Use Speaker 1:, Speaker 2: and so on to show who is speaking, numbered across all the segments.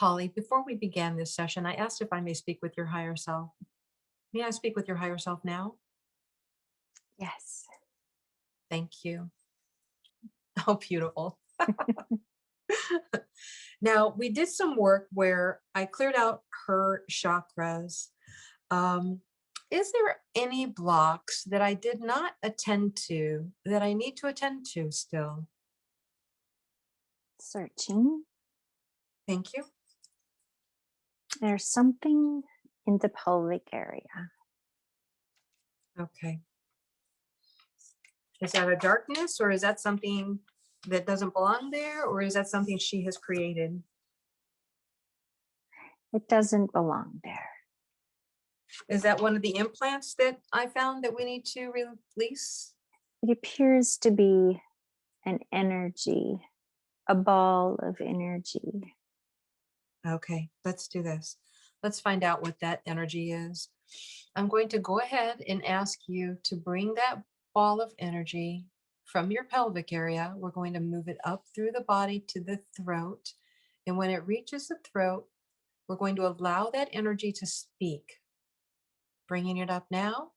Speaker 1: Holly, before we began this session, I asked if I may speak with your higher self. May I speak with your higher self now?
Speaker 2: Yes.
Speaker 1: Thank you. Oh, beautiful. Now, we did some work where I cleared out her chakras. Um, is there any blocks that I did not attend to that I need to attend to still?
Speaker 2: Searching.
Speaker 1: Thank you.
Speaker 2: There's something in the pelvic area.
Speaker 1: Okay. Is that a darkness, or is that something that doesn't belong there, or is that something she has created?
Speaker 2: It doesn't belong there.
Speaker 1: Is that one of the implants that I found that we need to release?
Speaker 2: It appears to be an energy, a ball of energy.
Speaker 1: Okay, let's do this. Let's find out what that energy is. I'm going to go ahead and ask you to bring that ball of energy from your pelvic area. We're going to move it up through the body to the throat. And when it reaches the throat, we're going to allow that energy to speak. Bringing it up now.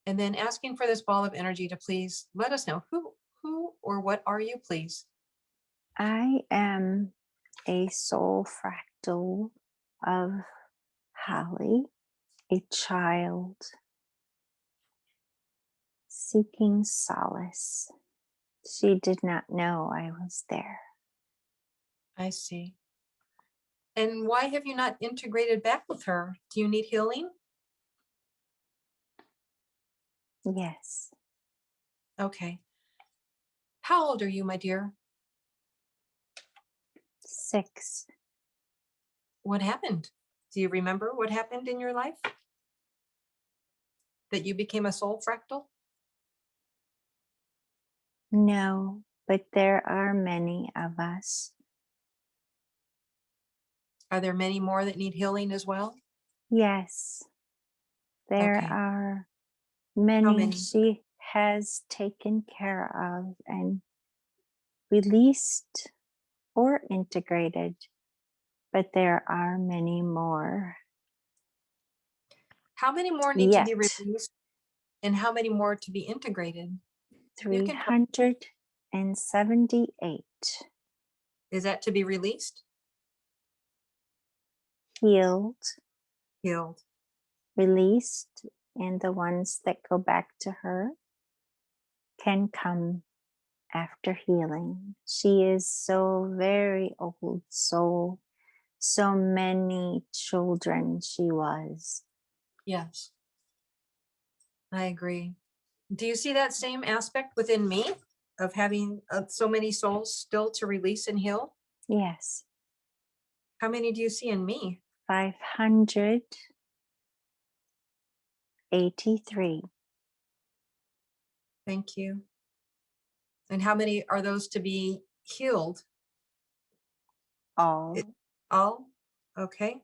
Speaker 1: And then asking for this ball of energy to please let us know who or what are you, please?
Speaker 2: I am a soul fractal of Holly, a child seeking solace. She did not know I was there.
Speaker 1: I see. And why have you not integrated back with her? Do you need healing?
Speaker 2: Yes.
Speaker 1: Okay. How old are you, my dear?
Speaker 2: 6.
Speaker 1: What happened? Do you remember what happened in your life? That you became a soul fractal?
Speaker 2: No, but there are many of us.
Speaker 1: Are there many more that need healing as well?
Speaker 2: Yes, there
Speaker 1: Okay.
Speaker 2: are
Speaker 1: How
Speaker 2: many
Speaker 1: many?
Speaker 2: she has taken care of and released or integrated, but there are many more
Speaker 1: How many more need to be
Speaker 2: yet.
Speaker 1: released and how many more to be integrated? You can tell.
Speaker 2: 378
Speaker 1: Is that to be released?
Speaker 2: healed,
Speaker 1: Healed.
Speaker 2: released, and the ones that go back to her can come after healing. She is so very old soul. So many children she was.
Speaker 1: Yes, I agree. Do you see that same aspect within me of having so many souls still to release and heal?
Speaker 2: Yes.
Speaker 1: How many do you see in me?
Speaker 2: 583.
Speaker 1: Thank you. And how many are those to be healed?
Speaker 2: All.
Speaker 1: All? Okay.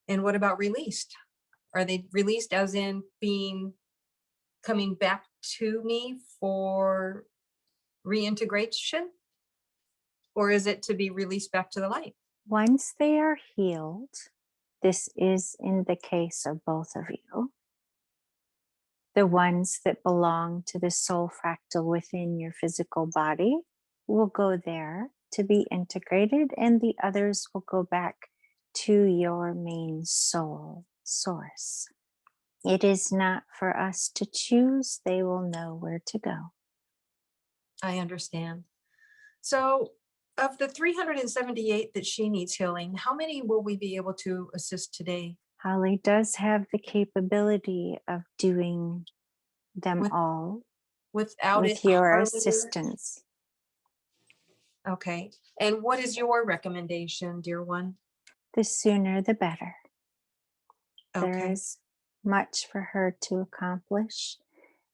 Speaker 1: And what about released? Are they released as in coming back to me for reintegration? Or is it to be released back to the light?
Speaker 2: Once they are healed, this is in the case of both of you. The ones that belong to the soul fractal within your physical body will go there to be integrated, and the others will go back to your main soul source. It is not for us to choose. They will know where to go.
Speaker 1: I understand. So of the 378 that she needs healing, how many will we be able to assist today?
Speaker 2: Holly does have the capability of doing them all
Speaker 1: Without it
Speaker 2: with your
Speaker 1: harming?
Speaker 2: assistance.
Speaker 1: Okay. And what is your recommendation, dear one?
Speaker 2: The sooner the better. There
Speaker 1: Okay.
Speaker 2: is much for her to accomplish,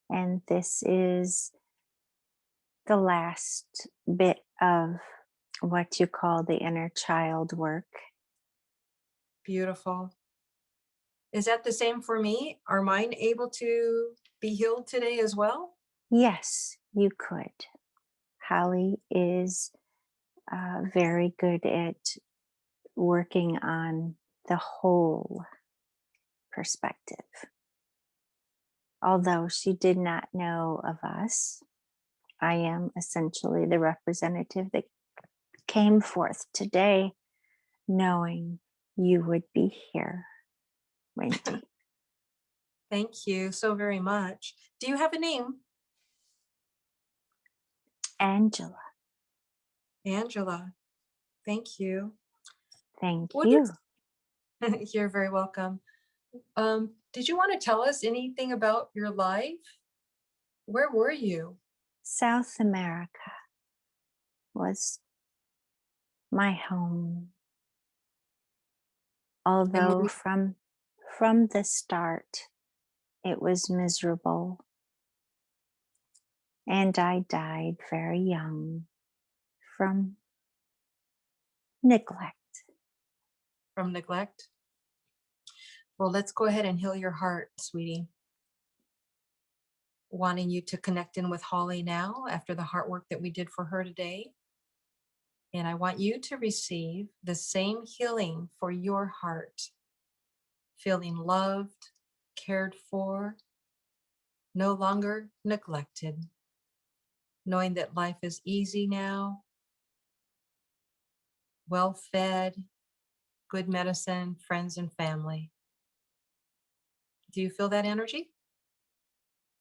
Speaker 2: and this is the last bit of what you call the inner child work.
Speaker 1: Beautiful. Is that the same for me? Are mine able to be healed today as well?
Speaker 2: Yes, you could. Holly is very good at working on the whole perspective. Although she did not know of us, I am essentially the representative that came forth today knowing you would be here, Wendy.
Speaker 1: Thank you so very much. Do you have a name?
Speaker 2: Angela,
Speaker 1: Angela. Thank you.
Speaker 2: thank
Speaker 1: What
Speaker 2: you.
Speaker 1: is you're very welcome. Did you want to tell us anything about your life? Where were you?
Speaker 2: South America was my home.
Speaker 1: And were
Speaker 2: Although
Speaker 1: you,
Speaker 2: from the start it was miserable, and I died very young from neglect.
Speaker 1: from neglect? Well, let's go ahead and heal your heart, sweetie. Wanting you to connect in with Holly now after the heart work that we did for her today. And I want you to receive the same healing for your heart, feeling loved, cared for, no longer neglected, knowing that life is easy now, well fed, good medicine, friends, and family. Do you feel that energy?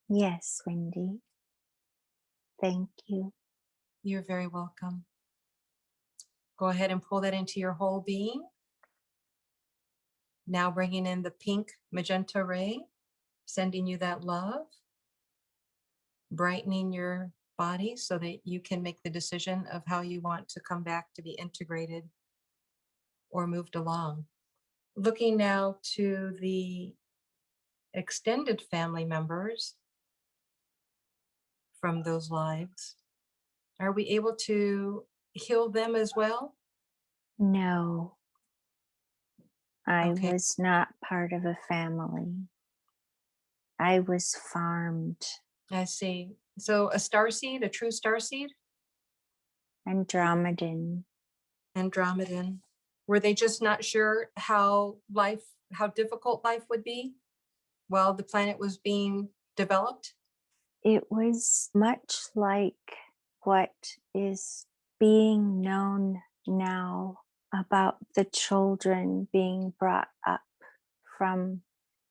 Speaker 2: Yes, Wendy, thank you.
Speaker 1: You're very welcome. Go ahead and pull that into your whole being. Now bringing in the pink magenta ray, sending you that love, brightening your body so that you can make the decision of how you want to come back to be integrated or moved along. Looking now to the extended family members from those lives, are we able to heal them as well?
Speaker 2: No, I
Speaker 1: Okay,
Speaker 2: was not part of a family. I was farmed.
Speaker 1: I see. So a starseed, a true starseed,
Speaker 2: Andromedan.
Speaker 1: Andromedan. Were they just not sure how difficult life would be while the planet was being developed?
Speaker 2: It was much like what is being known now about the children being brought up from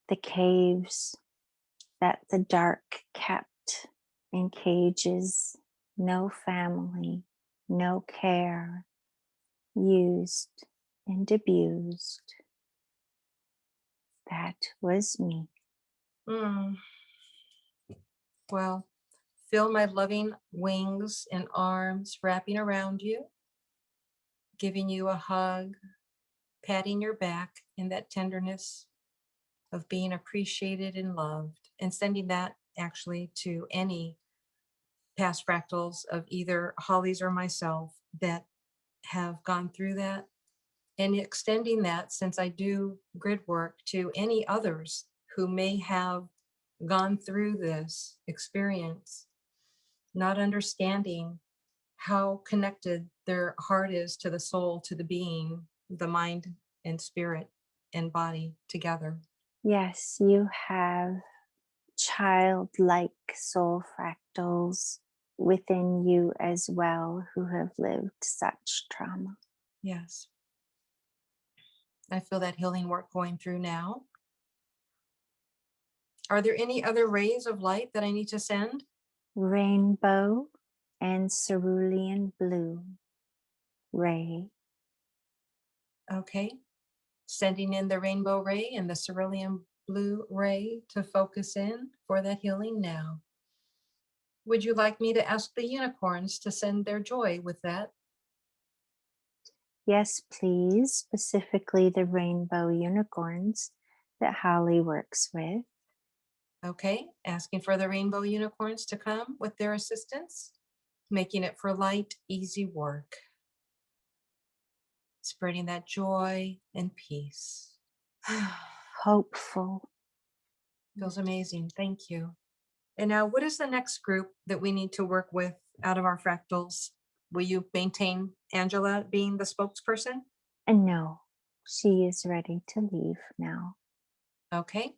Speaker 2: the caves that the dark kept in cages, no family, no care, used and abused. That was me.
Speaker 1: Mm, well, feel my loving wings and arms wrapping around you, giving you a hug, patting your back in that tenderness of being appreciated and loved, and sending that actually to any past fractals of either Holly's or myself that have gone through that, and extending that, since I do grid work, to any others who may have gone through this experience, not understanding how connected their heart is to the soul, to the being, the mind and spirit and body together.
Speaker 2: Yes, you have childlike soul fractals within you as well who have lived such trauma.
Speaker 1: Yes. I feel that healing work going through now. Are there any other rays of light that I need to send?
Speaker 2: Rainbow and cerulean blue ray.
Speaker 1: Okay. Sending in the rainbow ray and the cerulean blue ray to focus in for that healing now. Would you like me to ask the unicorns to send their joy with that?
Speaker 2: Yes, please, specifically the rainbow unicorns that Holly works with.
Speaker 1: Okay, asking for the rainbow unicorns to come with their assistance, making it for light, easy work, spreading that joy and peace.
Speaker 2: Hopeful.
Speaker 1: Feels amazing. Thank you. And now, what is the next group that we need to work with out of our fractals? Will you maintain Angela being the spokesperson?
Speaker 2: And no, she is ready to leave now.
Speaker 1: Okay.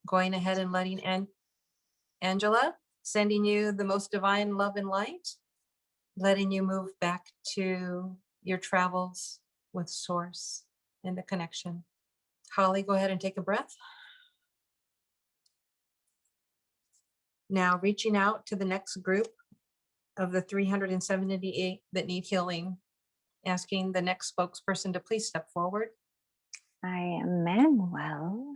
Speaker 1: Going ahead and letting Angela, sending you the most divine love and light, letting you move back to your travels with Source and the connection. Holly, go ahead and take a breath. Now reaching out to the next group of the 378 that need healing, asking the next spokesperson to please step forward.
Speaker 2: I am Manuel.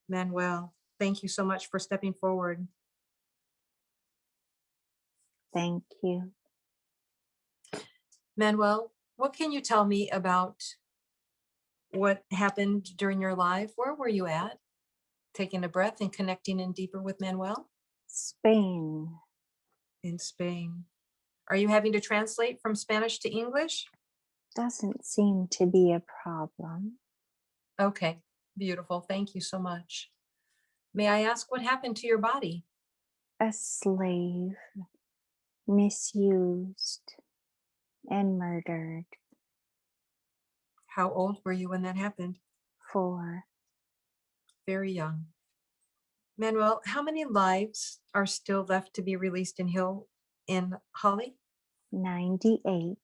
Speaker 1: Manuel, thank you so much for stepping forward.
Speaker 2: Thank you.
Speaker 1: Manuel, what can you tell me about what happened during your life? Where were you at? Taking a breath and connecting in deeper with Manuel
Speaker 2: Spain.
Speaker 1: in Spain. Are you having to translate from Spanish to English?
Speaker 2: Doesn't seem to be a problem.
Speaker 1: Okay, beautiful. Thank you so much. May I ask what happened to your body?
Speaker 2: A slave, misused and murdered
Speaker 1: How old were you when that happened?
Speaker 2: for
Speaker 1: Very young. Manuel, how many lives are still left to be released and healed in Holly
Speaker 2: 98,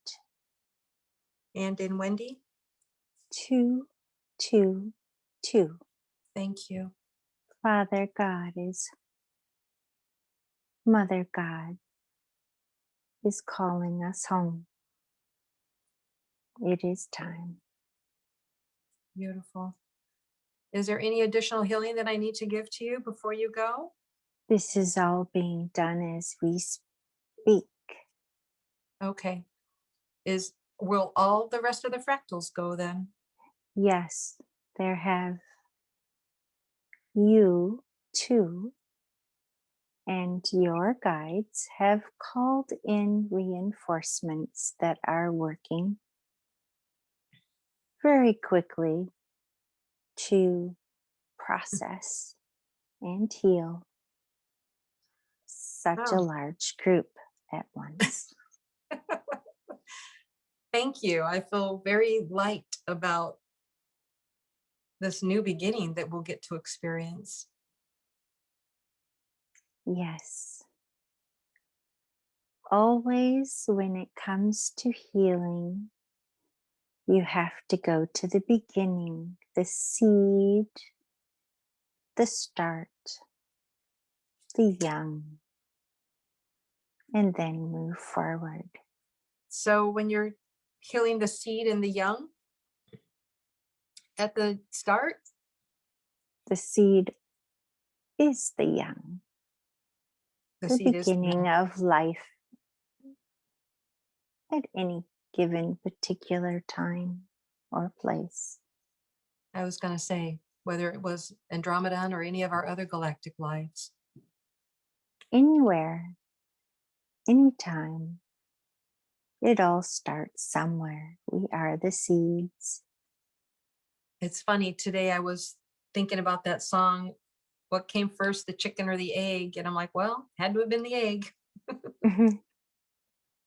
Speaker 1: and in Wendy?
Speaker 2: 222.
Speaker 1: Thank you.
Speaker 2: Father God Mother God is calling us home. It is time.
Speaker 1: Beautiful. Is there any additional healing that I need to give to you before you go?
Speaker 2: This is all being done as we speak.
Speaker 1: Okay. Will all the rest of the fractals go then?
Speaker 2: Yes, there have you too, and your guides have called in reinforcements that are working very quickly to process and heal such a
Speaker 1: Oh,
Speaker 2: large group at once.
Speaker 1: thank you. I feel very light about this new beginning that we'll get to experience.
Speaker 2: Yes. Always when it comes to healing, you have to go to the beginning, the seed, the start, the young, and then move forward.
Speaker 1: So when you're healing the seed and the young at the start,
Speaker 2: The seed is the young,
Speaker 1: the
Speaker 2: the
Speaker 1: seed is the
Speaker 2: beginning
Speaker 1: young.
Speaker 2: of life at any given particular time or place.
Speaker 1: I was going to say, whether it was Andromedon or any of our other galactic lives.
Speaker 2: Anywhere, anytime, it all starts somewhere. We are the seeds.
Speaker 1: It's funny, today I was thinking about that song, what came first, the chicken or the egg? And I'm like, well, had to have been the egg.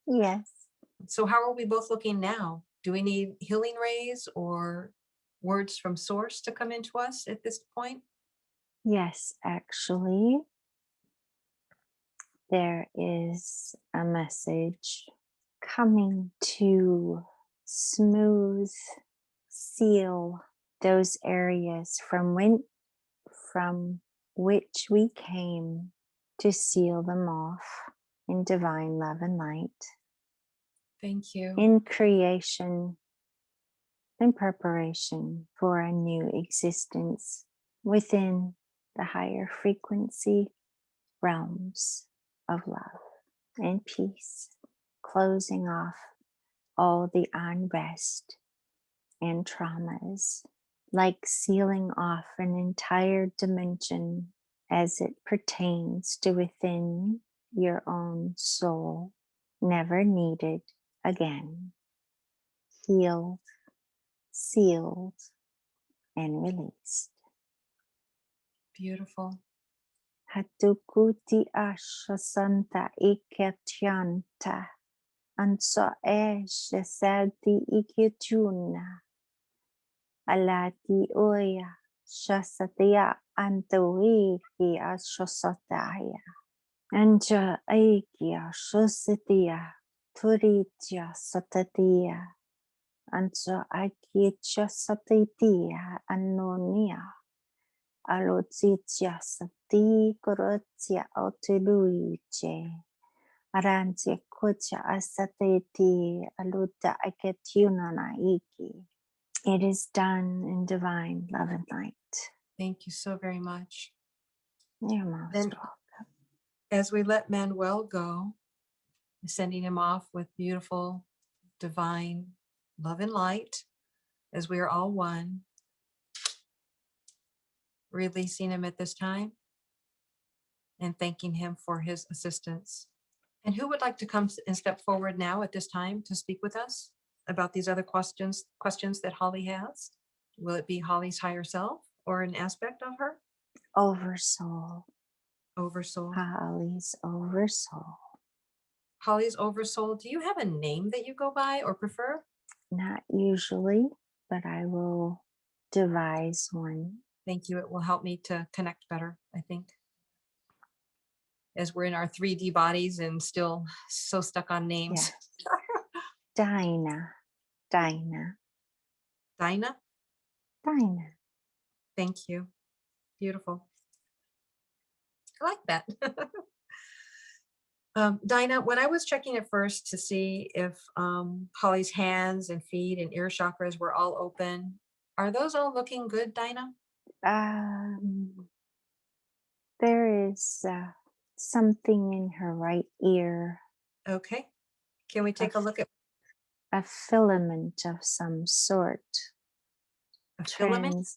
Speaker 2: Yes.
Speaker 1: So how are we both looking now? Do we need healing rays or words from source to come into us at this point?
Speaker 2: Yes, actually, there is a message coming to smooth seal those areas from which we came, to seal them off in divine love and light,
Speaker 1: Thank you.
Speaker 2: in creation, in preparation for a new existence within the higher frequency realms of love and peace, closing off all the unrest and traumas, like sealing off an entire dimension as it pertains to within your own soul, never needed again, healed, sealed, and released.
Speaker 1: Beautiful.
Speaker 2: Hatukuti asha santa iketyanta Anso e shesadi ikituna. Alati oya shasataya antawiki ashosataya. Anja aikia shosatiya turitya satatiya. Anso aikia satatiya anonia. Alotitia sati korotya oteluiche. Arantia kocha asateti aluta aketiunana iki. It is done in divine love and light.
Speaker 1: Thank you so very much.
Speaker 2: You're most
Speaker 1: Then,
Speaker 2: welcome.
Speaker 1: as we let Manuel go, sending him off with beautiful, divine love and light, as we are all one, releasing him at this time and thanking him for his assistance. And who would like to come and step forward now at this time to speak with us about these other questions that Holly has? Will it be Holly's higher self or an aspect of her?
Speaker 2: Oversoul.
Speaker 1: Oversoul.
Speaker 2: Holly's oversoul.
Speaker 1: Holly's oversoul. Do you have a name that you go by or prefer?
Speaker 2: Not usually, but I will devise one.
Speaker 1: Thank you. It will help me to connect better, I think. As we're in our 3D bodies and still so stuck on names.
Speaker 2: Yes. Dinah. Dinah.
Speaker 1: Dinah?
Speaker 2: Dinah.
Speaker 1: Thank you. Beautiful. I like that. Dinah, when I was checking at first to see if Holly's hands and feet and ear chakras were all open, are those all looking good, Dinah?
Speaker 2: There is something in her right ear.
Speaker 1: Okay. Can we take a look at
Speaker 2: a filament of some sort?
Speaker 1: a filament?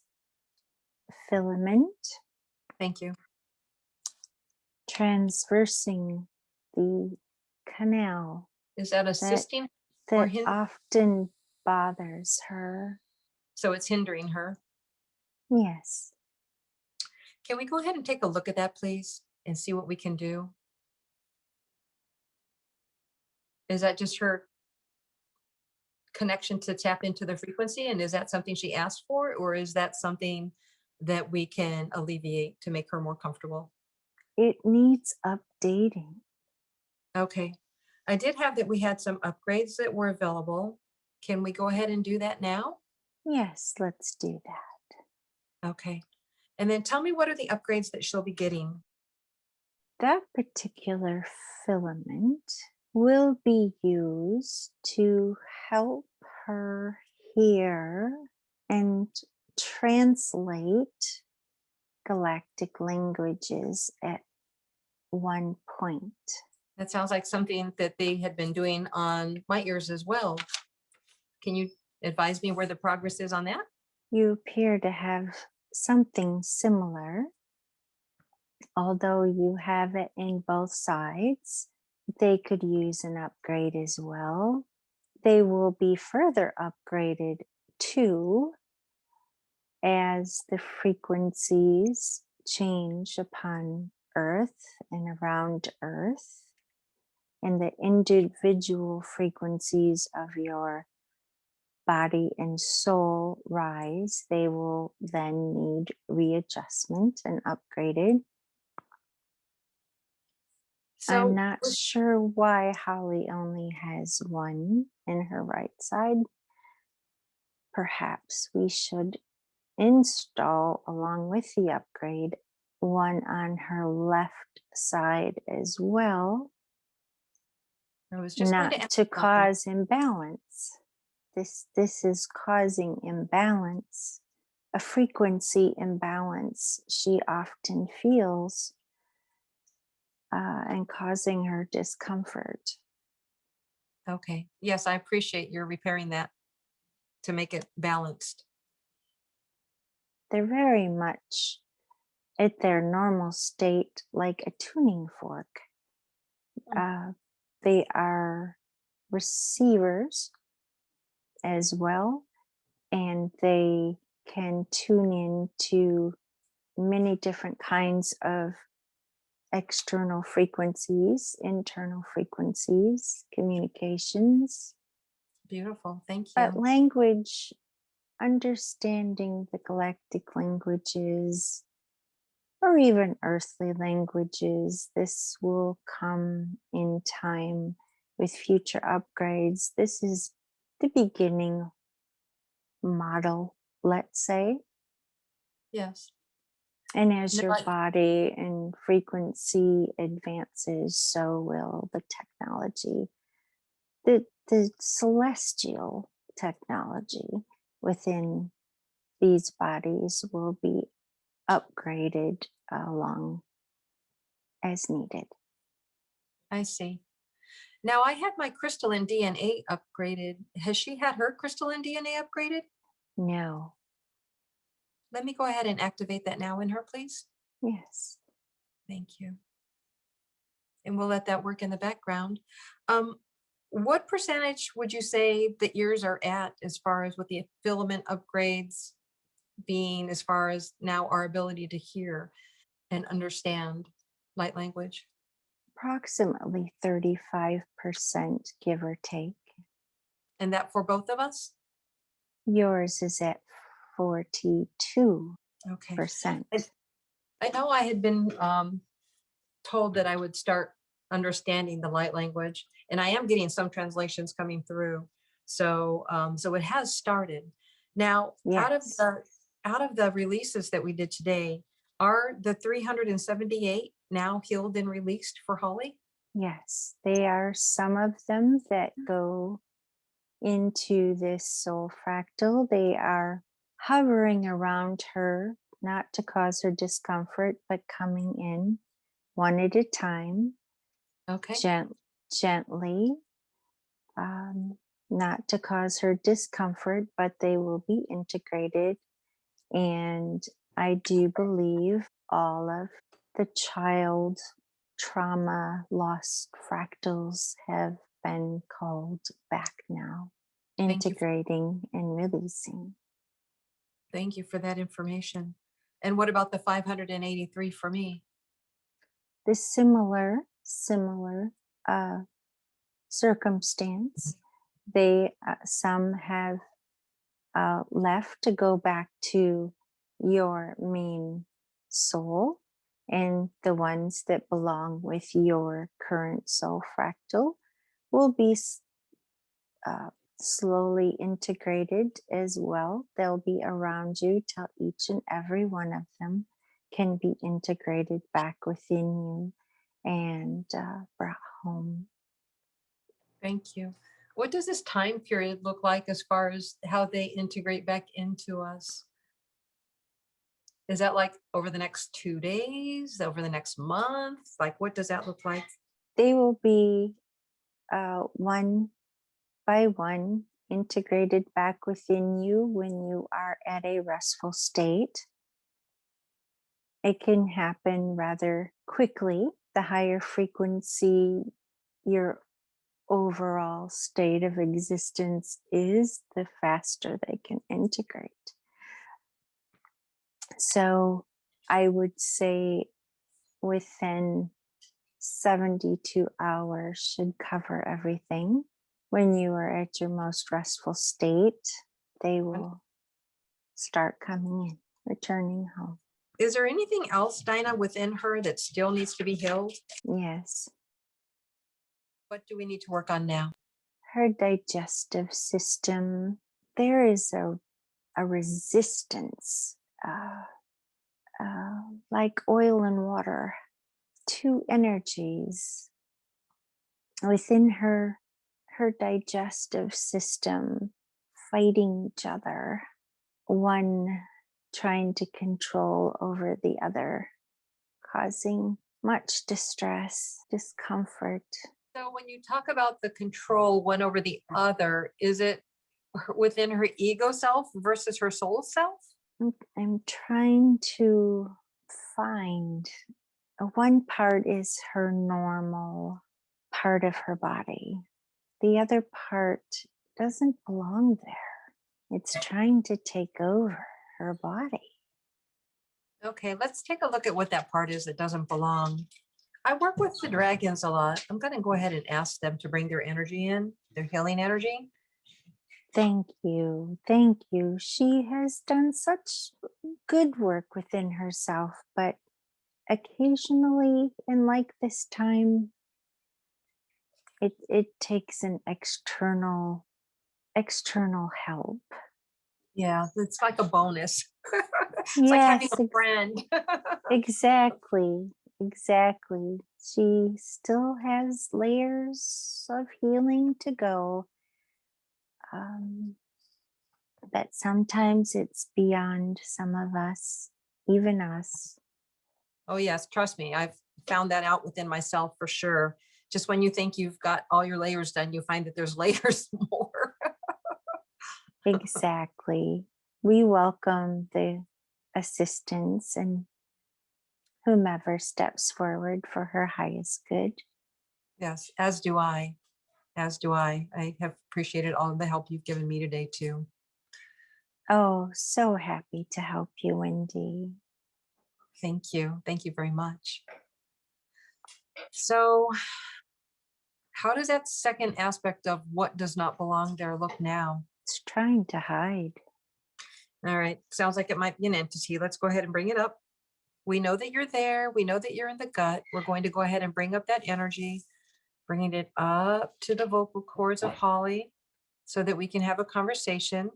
Speaker 2: Filament
Speaker 1: Thank you.
Speaker 2: transversing the canal
Speaker 1: Is that assisting
Speaker 2: that
Speaker 1: hindering?
Speaker 2: often bothers her.
Speaker 1: So it's hindering her.
Speaker 2: Yes.
Speaker 1: Can we go ahead and take a look at that, please, and see what we can do? Is that just her connection to tap into the frequency? And is that something she asked for? Or is that something that we can alleviate to make her more comfortable?
Speaker 2: It needs updating.
Speaker 1: Okay. I did have that we had some upgrades that were available. Can we go ahead and do that now?
Speaker 2: Yes, let's do that.
Speaker 1: Okay. And then tell me, what are the upgrades that she'll be getting?
Speaker 2: That particular filament will be used to help her hear and translate galactic languages at one point.
Speaker 1: That sounds like something that they had been doing on my ears as well. Can you advise me where the progress is on that?
Speaker 2: You appear to have something similar, although you have it in both sides. They could use an upgrade as well. They will be further upgraded too as the frequencies change upon Earth and around Earth, and the individual frequencies of your body and soul rise. They will then need readjustment and upgraded.
Speaker 1: So
Speaker 2: I'm not sure why Holly only has one in her right side. Perhaps we should install, along with the upgrade, one on her left side as well,
Speaker 1: I was just going to
Speaker 2: not
Speaker 1: ask
Speaker 2: to
Speaker 1: about that.
Speaker 2: cause imbalance. This is causing imbalance, a frequency imbalance she often feels, and causing her discomfort.
Speaker 1: Okay. Yes, I appreciate your repairing that to make it balanced.
Speaker 2: They're very much at their normal state, like a tuning fork. They are receivers as well, and they can tune in to many different kinds of external frequencies, internal frequencies, communications.
Speaker 1: Beautiful. Thank
Speaker 2: But
Speaker 1: you.
Speaker 2: language, understanding the galactic languages, or even earthly languages, this will come in time with future upgrades. This is the beginning model, let's say.
Speaker 1: Yes.
Speaker 2: And as
Speaker 1: No,
Speaker 2: your body and frequency advances, so will the technology. The celestial technology within these bodies will be upgraded along as needed.
Speaker 1: I see. Now I had my crystalline DNA upgraded. Has she had her crystalline DNA upgraded?
Speaker 2: No,
Speaker 1: Let me go ahead and activate that now in her, please.
Speaker 2: yes.
Speaker 1: Thank you. And we'll let that work in the background. What percentage would you say that yours are at as far as with the filament upgrades being as far as now our ability to hear and understand light language?
Speaker 2: Approximately 35%, give or take.
Speaker 1: And that for both of us?
Speaker 2: Yours is at 42%.
Speaker 1: Okay. I know I had been told that I would start understanding the light language, and I am getting some translations coming through. So it has started. Now,
Speaker 2: Yes.
Speaker 1: out of the releases that we did today, are the 378 now healed and released for Holly?
Speaker 2: Yes, they are some of them that go into this soul fractal. They are hovering around her, not to cause her discomfort, but coming in one at a time,
Speaker 1: Okay.
Speaker 2: gently, um, not to cause her discomfort, but they will be integrated. And I do believe all of the child trauma lost fractals have been called back now,
Speaker 1: Thank you.
Speaker 2: integrating and releasing.
Speaker 1: Thank you for that information. And what about the 583 for me?
Speaker 2: This similar uh, circumstance. They some have left to go back to your main soul, and the ones that belong with your current soul fractal will be slowly integrated as well. They'll be around you till each and every one of them can be integrated back within you and brought home.
Speaker 1: Thank you. What does this time period look like as far as how they integrate back into us? Is that like over the next 2 days, over the next month? Like, what does that look like?
Speaker 2: They will be one by one integrated back within you when you are at a restful state. It can happen rather quickly. The higher frequency your overall state of existence is, the faster they can integrate. So I would say within 72 hours should cover everything. When you are at your most restful state, they will start coming in, returning home.
Speaker 1: Is there anything else, Dinah, within her that still needs to be healed?
Speaker 2: Yes.
Speaker 1: What do we need to work on now?
Speaker 2: Her digestive system, there is a resistance, like oil and water, two energies within her digestive system fighting each other, one trying to control over the other, causing much distress, discomfort.
Speaker 1: So when you talk about the control one over the other, is it within her ego self versus her soul self?
Speaker 2: I'm trying to find one part is her normal part of her body. The other part doesn't belong there. It's trying to take over her body.
Speaker 1: Okay, let's take a look at what that part is that doesn't belong. I work with the dragons a lot. I'm going to go ahead and ask them to bring their energy in, their healing energy.
Speaker 2: Thank you. Thank you. She has done such good work within herself, but occasionally, and like this time, it takes an external help.
Speaker 1: Yeah, it's like a bonus. It's like having
Speaker 2: Yes,
Speaker 1: a friend.
Speaker 2: exactly. Exactly. She still has layers of healing to go. Um, but sometimes it's beyond some of us, even us.
Speaker 1: Oh, yes. Trust me. I've found that out within myself for sure. Just when you think you've got all your layers done, you find that there's layers more.
Speaker 2: Exactly. We welcome the assistance and whomever steps forward for her highest good.
Speaker 1: Yes, as do I. As do I. I have appreciated all of the help you've given me today, too.
Speaker 2: Oh, so happy to help you, Wendy.
Speaker 1: Thank you. Thank you very much. So, how does that second aspect of what does not belong there look now?
Speaker 2: It's trying to hide.
Speaker 1: All right. Sounds like it might be an entity. Let's go ahead and bring it up. We know that you're there. We know that you're in the gut. We're going to go ahead and bring up that energy, bringing it up to the vocal cords of Holly so that we can have a conversation.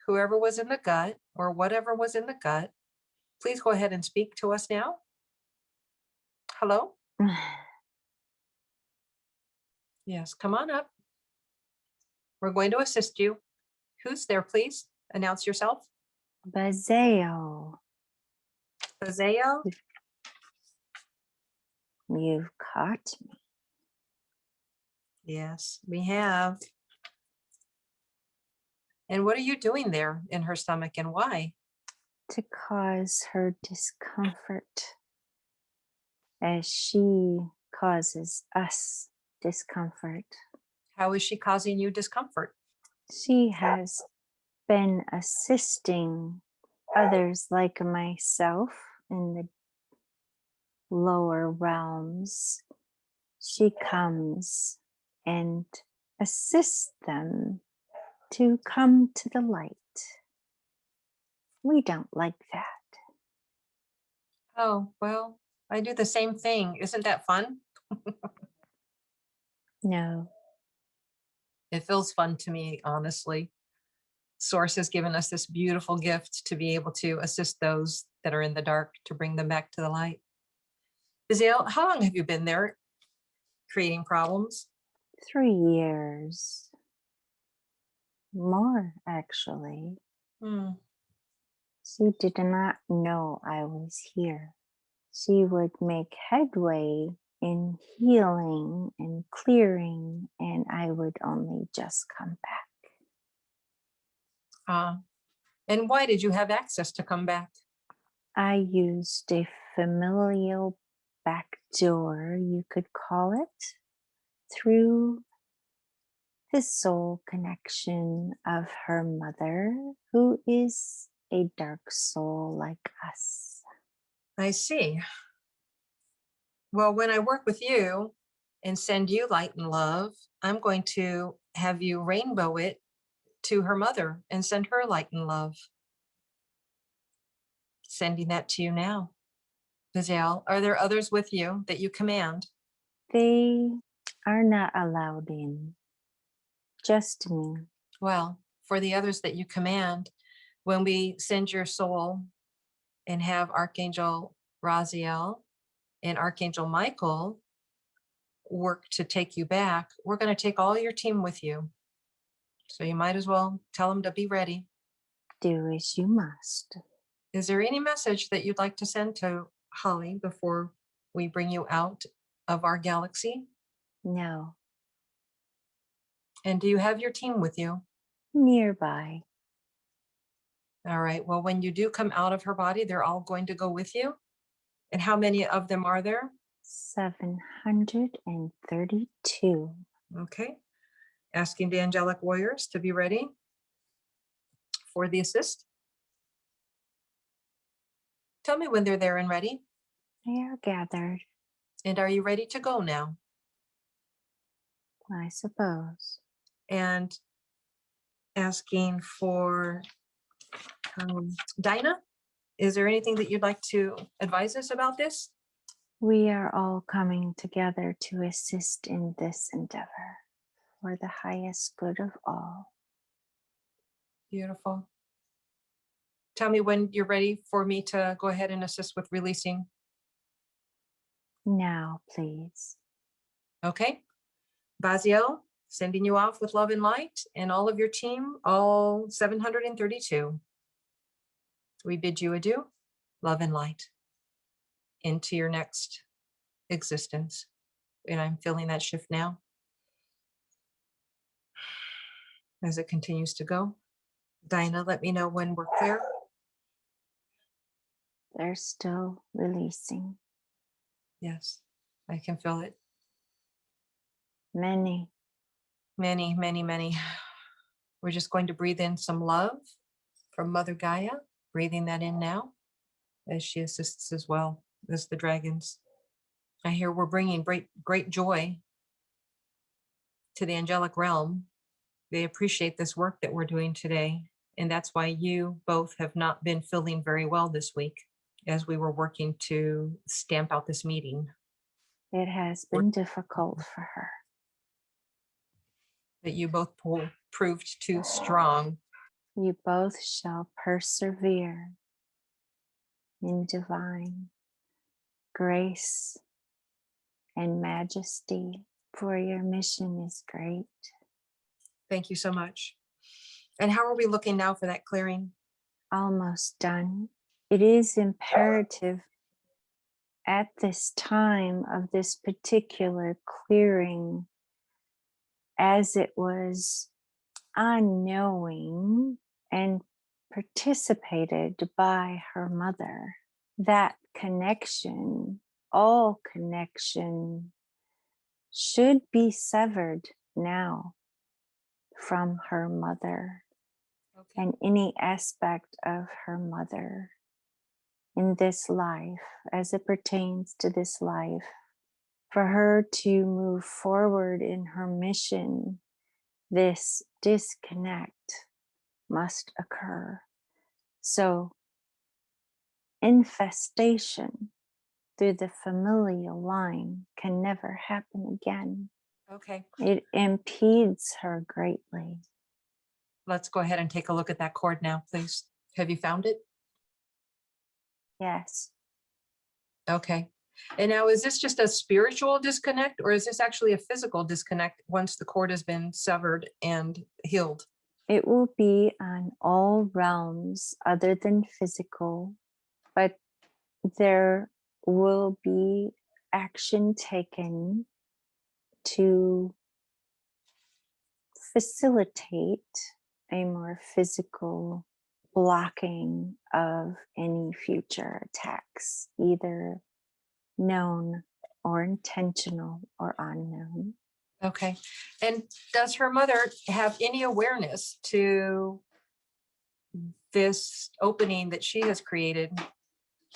Speaker 1: Whoever was in the gut or whatever was in the gut, please go ahead and speak to us now. Hello? Yes, come on up. We're going to assist you. Who's there, please? Announce yourself.
Speaker 2: Bazeo,
Speaker 1: Bazeo?
Speaker 2: you've caught me
Speaker 1: Yes, we have. And what are you doing there in her stomach and why?
Speaker 2: to cause her discomfort as she causes us discomfort.
Speaker 1: How is she causing you discomfort?
Speaker 2: She has been assisting others like myself in the lower realms. She comes and assists them to come to the light. We don't like that.
Speaker 1: Oh, well, I do the same thing. Isn't that fun?
Speaker 2: No,
Speaker 1: It feels fun to me, honestly. Source has given us this beautiful gift to be able to assist those that are in the dark to bring them back to the light. Bazeo, how long have you been there creating problems?
Speaker 2: 3 years. More, actually.
Speaker 1: Hmm.
Speaker 2: She did not know I was here. She would make headway in healing and clearing, and I would only just come back.
Speaker 1: Uh, and why did you have access to come back?
Speaker 2: I used a familial back door, you could call it, through the soul connection of her mother, who is a dark soul like us.
Speaker 1: I see. Well, when I work with you and send you light and love, I'm going to have you rainbow it to her mother and send her light and love. Sending that to you now. Giselle, are there others with you that you command?
Speaker 2: They are not allowed in, just me.
Speaker 1: Well, for the others that you command, when we send your soul and have Archangel Raziel and Archangel Michael work to take you back, we're going to take all your team with you. So you might as well tell them to be ready.
Speaker 2: Do as you must.
Speaker 1: Is there any message that you'd like to send to Holly before we bring you out of our galaxy?
Speaker 2: No,
Speaker 1: And do you have your team with you?
Speaker 2: nearby.
Speaker 1: All right. Well, when you do come out of her body, they're all going to go with you. And how many of them are there?
Speaker 2: 732.
Speaker 1: Okay. Asking the angelic warriors to be ready for the assist. Tell me when they're there and ready.
Speaker 2: They are gathered,
Speaker 1: And are you ready to go now?
Speaker 2: I suppose.
Speaker 1: And asking for Dinah, is there anything that you'd like to advise us about this?
Speaker 2: We are all coming together to assist in this endeavor for the highest good of all.
Speaker 1: Beautiful. Tell me when you're ready for me to go ahead and assist with releasing.
Speaker 2: Now, please.
Speaker 1: Okay. Baziel, sending you off with love and light, and all of your team, all 732. We bid you adieu, love and light, into your next existence. And I'm feeling that shift now as it continues to go. Dinah, let me know when we're clear.
Speaker 2: They're still releasing.
Speaker 1: Yes, I can feel it.
Speaker 2: Many.
Speaker 1: Many, many, many. We're just going to breathe in some love from Mother Gaia, breathing that in now as she assists as well as the dragons. I hear we're bringing great joy to the angelic realm. They appreciate this work that we're doing today. And that's why you both have not been feeling very well this week as we were working to stamp out this meeting.
Speaker 2: It has been difficult for her.
Speaker 1: But you both proved too strong.
Speaker 2: You both shall persevere in divine grace and majesty, for your mission is great.
Speaker 1: Thank you so much. And how are we looking now for that clearing?
Speaker 2: Almost done. It is imperative at this time of this particular clearing, as it was unknowing and participated by her mother, that connection, all connection, should be severed now from her mother and any aspect of her mother in this life, as it pertains to this life. For her to move forward in her mission, this disconnect must occur. So, infestation through the familial line can never happen again.
Speaker 1: Okay.
Speaker 2: It impedes her greatly.
Speaker 1: Let's go ahead and take a look at that cord now, please. Have you found it?
Speaker 2: Yes.
Speaker 1: Okay. And now, is this just a spiritual disconnect, or is this actually a physical disconnect once the cord has been severed and healed?
Speaker 2: It will be on all realms other than physical, but there will be action taken to facilitate a more physical blocking of any future attacks, either known or intentional or unknown.
Speaker 1: Okay. And does her mother have any awareness to this opening that she has created?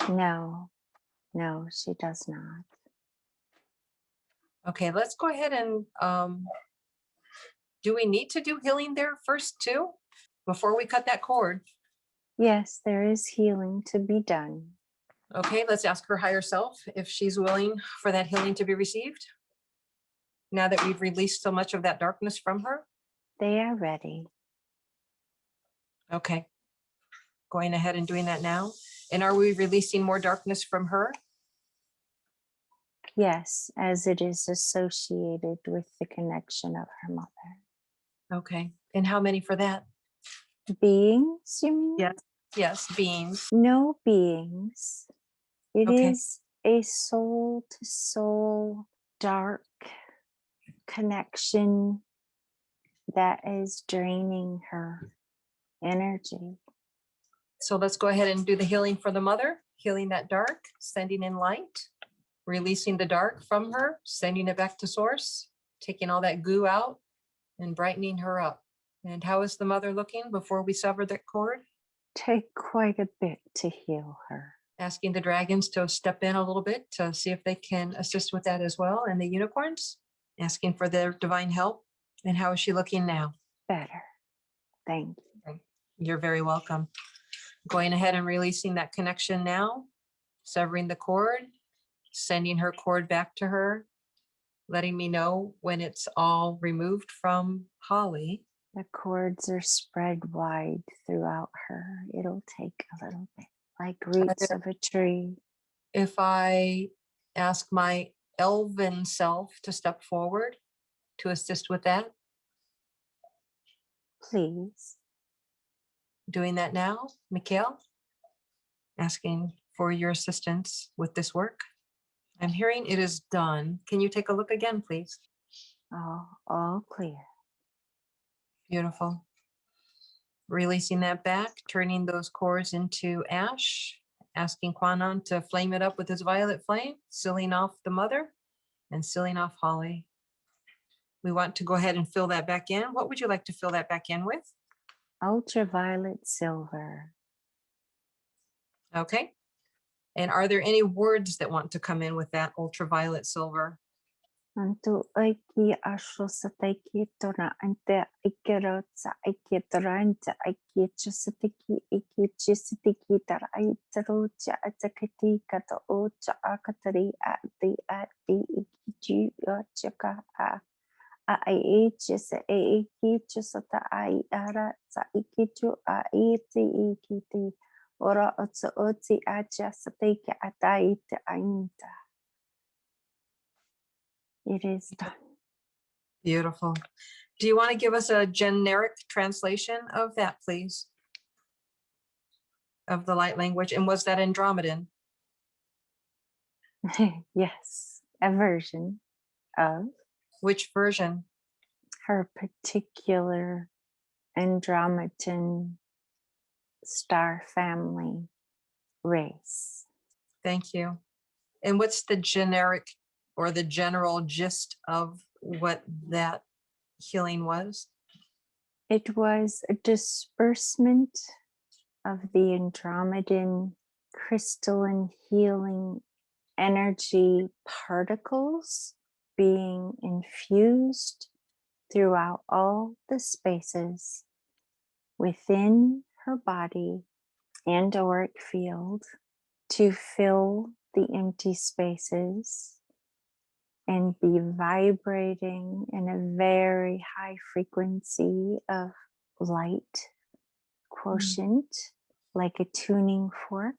Speaker 2: No, she does not.
Speaker 1: Okay, let's go ahead and do we need to do healing there first too, before we cut that cord?
Speaker 2: Yes, there is healing to be done.
Speaker 1: Okay, let's ask her higher self if she's willing for that healing to be received. Now that we've released so much of that darkness from her.
Speaker 2: They are ready.
Speaker 1: Okay, going ahead and doing that now. And are we releasing more darkness from her?
Speaker 2: Yes, as it is associated with the connection of her mother.
Speaker 1: Okay, and how many for that?
Speaker 2: Beings, you mean?
Speaker 1: Yes, beings.
Speaker 2: No beings. It
Speaker 1: Okay.
Speaker 2: is a soul to soul dark connection that is draining her energy.
Speaker 1: So let's go ahead and do the healing for the mother, healing that dark, sending in light, releasing the dark from her, sending it back to source, taking all that goo out and brightening her up. And how is the mother looking before we sever that cord?
Speaker 2: Take quite a bit to heal her.
Speaker 1: Asking the dragons to step in a little bit to see if they can assist with that as well. And the unicorns, asking for their divine help. And how is she looking now?
Speaker 2: Better. Thank you.
Speaker 1: Okay. You're very welcome. Going ahead and releasing that connection now, severing the cord, sending her cord back to her, letting me know when it's all removed from Holly.
Speaker 2: The cords are spread wide throughout her. It'll take a little bit, like roots of a tree.
Speaker 1: If I ask my elven self to step forward to assist with that,
Speaker 2: Please.
Speaker 1: doing that now, Mikhail, asking for your assistance with this work. I'm hearing it is done. Can you take a look again, please?
Speaker 2: All clear.
Speaker 1: Beautiful. Releasing that back, turning those cores into ash, asking Kwanon to flame it up with his violet flame, sealing off the mother and sealing off Holly. We want to go ahead and fill that back in. What would you like to fill that back in with?
Speaker 2: Ultraviolet silver.
Speaker 1: Okay. And are there any words that want to come in with that ultraviolet silver?
Speaker 2: Antu aiki asho sataki tora ante aikero sa aiki tora ante aiki chusatiki aiki chusatiki tara aitaro cha atakati kata o cha akatari at the iki ju chaka a ai chisa aiki chusata ai ara sa aiki chu a iti ikiti ora otsa oti acha sataki ataita ainta. It is done.
Speaker 1: Beautiful. Do you want to give us a generic translation of that, please? Of the light language. And was that Andromedan?
Speaker 2: Yes, a version of
Speaker 1: Which version?
Speaker 2: her particular Andromedan star family race.
Speaker 1: Thank you. And what's the generic or the general gist of what that healing was?
Speaker 2: It was a disbursement of the Andromedan crystalline healing energy particles being infused throughout all the spaces within her body and auric field to fill the empty spaces and be vibrating in a very high frequency of light quotient, like a tuning fork,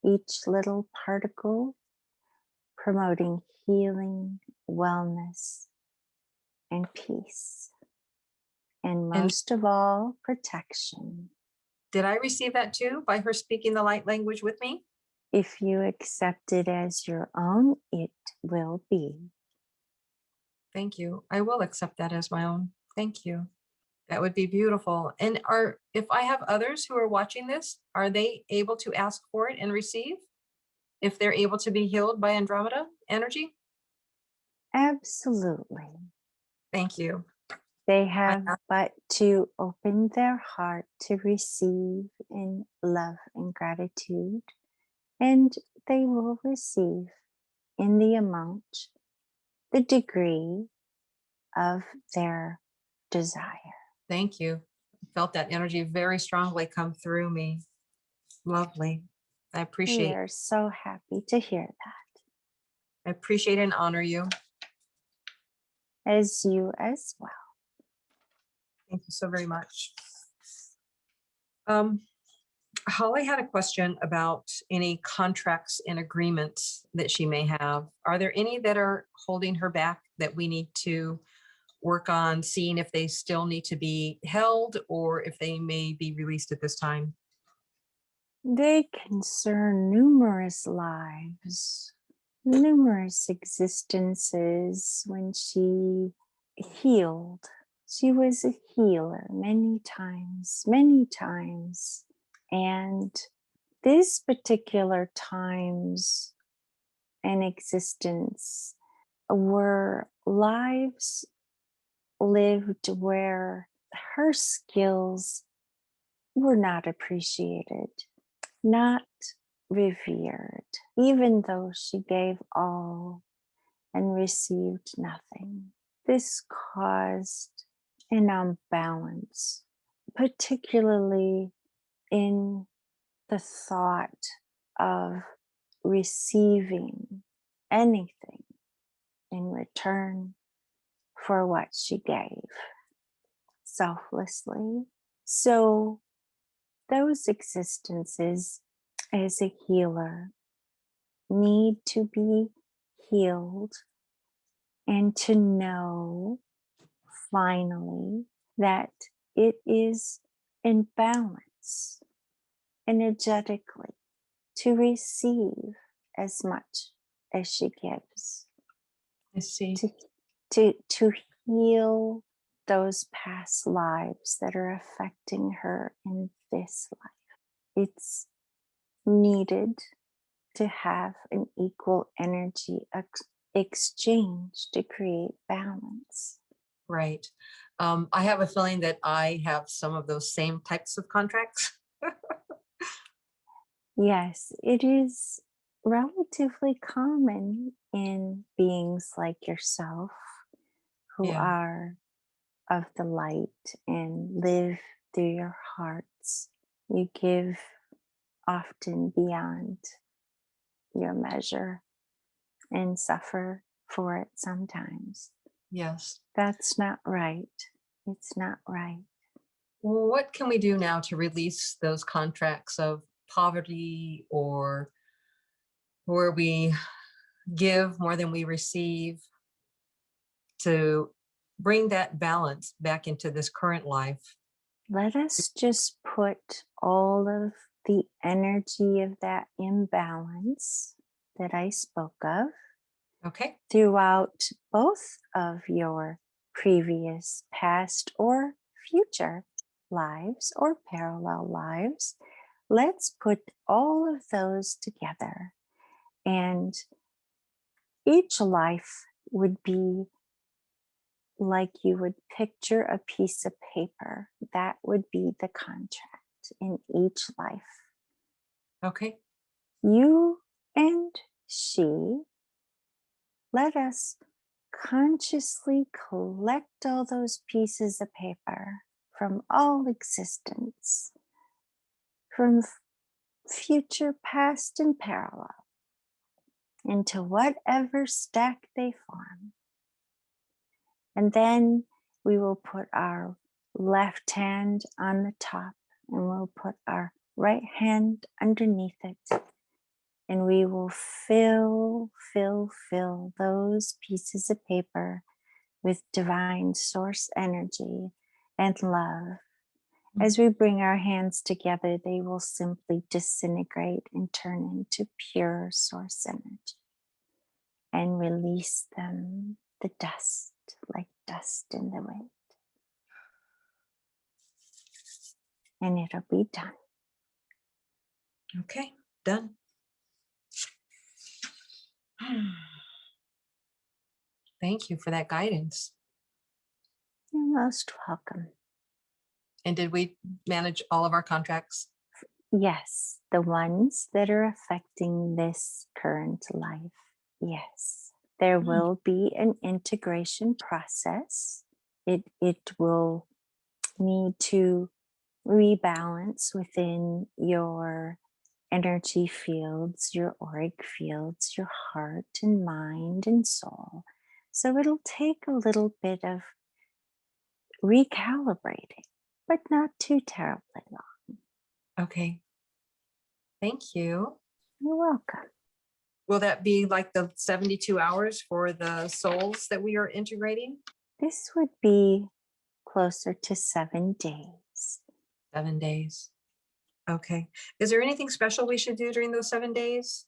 Speaker 2: each little particle promoting healing, wellness, and peace. And most of all, protection.
Speaker 1: Did I receive that too by her speaking the light language with me?
Speaker 2: If you accept it as your own, it will be.
Speaker 1: Thank you. I will accept that as my own. Thank you. That would be beautiful. And if I have others who are watching this, are they able to ask for it and receive? If they're able to be healed by Andromeda energy?
Speaker 2: Absolutely.
Speaker 1: Thank you.
Speaker 2: They have but to open their heart to receive in love and gratitude, and they will receive in the amount, the degree of their desire.
Speaker 1: Thank you. I felt that energy very strongly come through me. Lovely. I
Speaker 2: We
Speaker 1: appreciate
Speaker 2: are so happy to hear that.
Speaker 1: I appreciate and honor you.
Speaker 2: As you as well.
Speaker 1: Thank you so very much. Holly had a question about any contracts and agreements that she may have. Are there any that are holding her back that we need to work on seeing if they still need to be held or if they may be released at this time?
Speaker 2: They concern numerous lives, numerous existences. When she healed, she was a healer many times, and these particular times in existence were lives lived where her skills were not appreciated, not revered, even though she gave all and received nothing. This caused an unbalance, particularly in the thought of receiving anything in return for what she gave selflessly. So, those existences as a healer need to be healed and to know finally that it is in balance energetically to receive as much as she gives,
Speaker 1: I see.
Speaker 2: to heal those past lives that are affecting her in this life. It's needed to have an equal energy exchange to create balance.
Speaker 1: Right. I have a feeling that I have some of those same types of contracts.
Speaker 2: Yes, it is relatively common in beings like yourself who
Speaker 1: Yeah.
Speaker 2: are of the light and live through your hearts. You give often beyond your measure and suffer for it sometimes.
Speaker 1: Yes.
Speaker 2: That's not right. It's not right.
Speaker 1: Well, what can we do now to release those contracts of poverty or where we give more than we receive to bring that balance back into this current life?
Speaker 2: Let us just put all of the energy of that imbalance that I spoke of
Speaker 1: Okay.
Speaker 2: throughout both of your previous, past, or future lives or parallel lives. Let's put all of those together, and each life would be like you would picture a piece of paper. That would be the contract in each life.
Speaker 1: Okay.
Speaker 2: You and she, let us consciously collect all those pieces of paper from all existence, from future, past, and parallel, into whatever stack they form. And then we will put our left hand on the top and we'll put our right hand underneath it. And we will fill those pieces of paper with divine source energy and love. As we bring our hands together, they will simply disintegrate and turn into pure source energy and release them, the dust, like dust in the wind. And it'll be done.
Speaker 1: Okay. Done. Thank you for that guidance.
Speaker 2: You're most welcome.
Speaker 1: And did we manage all of our contracts?
Speaker 2: Yes, the ones that are affecting this current life. Yes, there will be an integration process. It will need to rebalance within your energy fields, your auric fields, your heart and mind and soul. So it'll take a little bit of recalibrating, but not too terribly long.
Speaker 1: Okay. Thank you.
Speaker 2: You're welcome.
Speaker 1: Will that be like the 72 hours for the souls that we are integrating?
Speaker 2: This would be closer to 7 days.
Speaker 1: 7 days. Okay. Is there anything special we should do during those 7 days?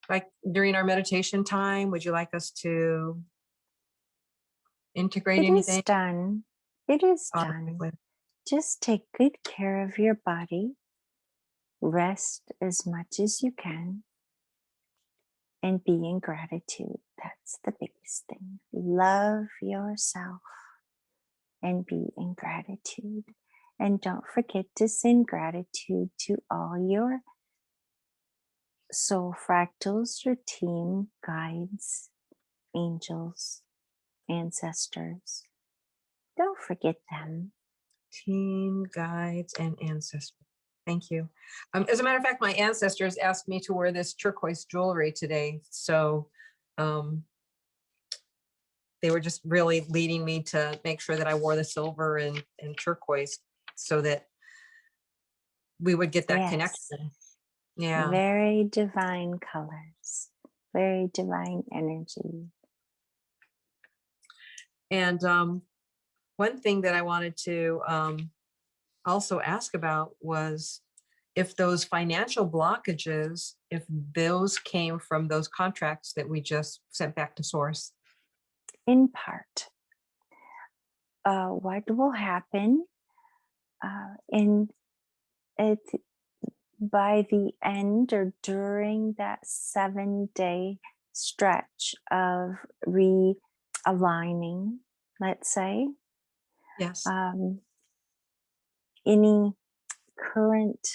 Speaker 1: Like during our meditation time, would you like us to integrate
Speaker 2: It is
Speaker 1: anything?
Speaker 2: done. It is
Speaker 1: All
Speaker 2: done.
Speaker 1: right.
Speaker 2: Just take good care of your body. Rest as much as you can. And be in gratitude. That's the biggest thing. Love yourself and be in gratitude. And don't forget to send gratitude to all your soul fractals, your team, guides, angels, ancestors. Don't forget them.
Speaker 1: Team, guides, and ancestors. Thank you. As a matter of fact, my ancestors asked me to wear this turquoise jewelry today. So um, they were just really leading me to make sure that I wore the silver and turquoise so that we would get that
Speaker 2: Yes,
Speaker 1: connection. Yeah.
Speaker 2: very divine colors, very divine energy.
Speaker 1: And one thing that I wanted to also ask about was if those financial blockages, if those came from those contracts that we just sent back to source.
Speaker 2: In part, what will happen in it by the end or during that 7-day stretch of realigning, let's say,
Speaker 1: Yes.
Speaker 2: um, any current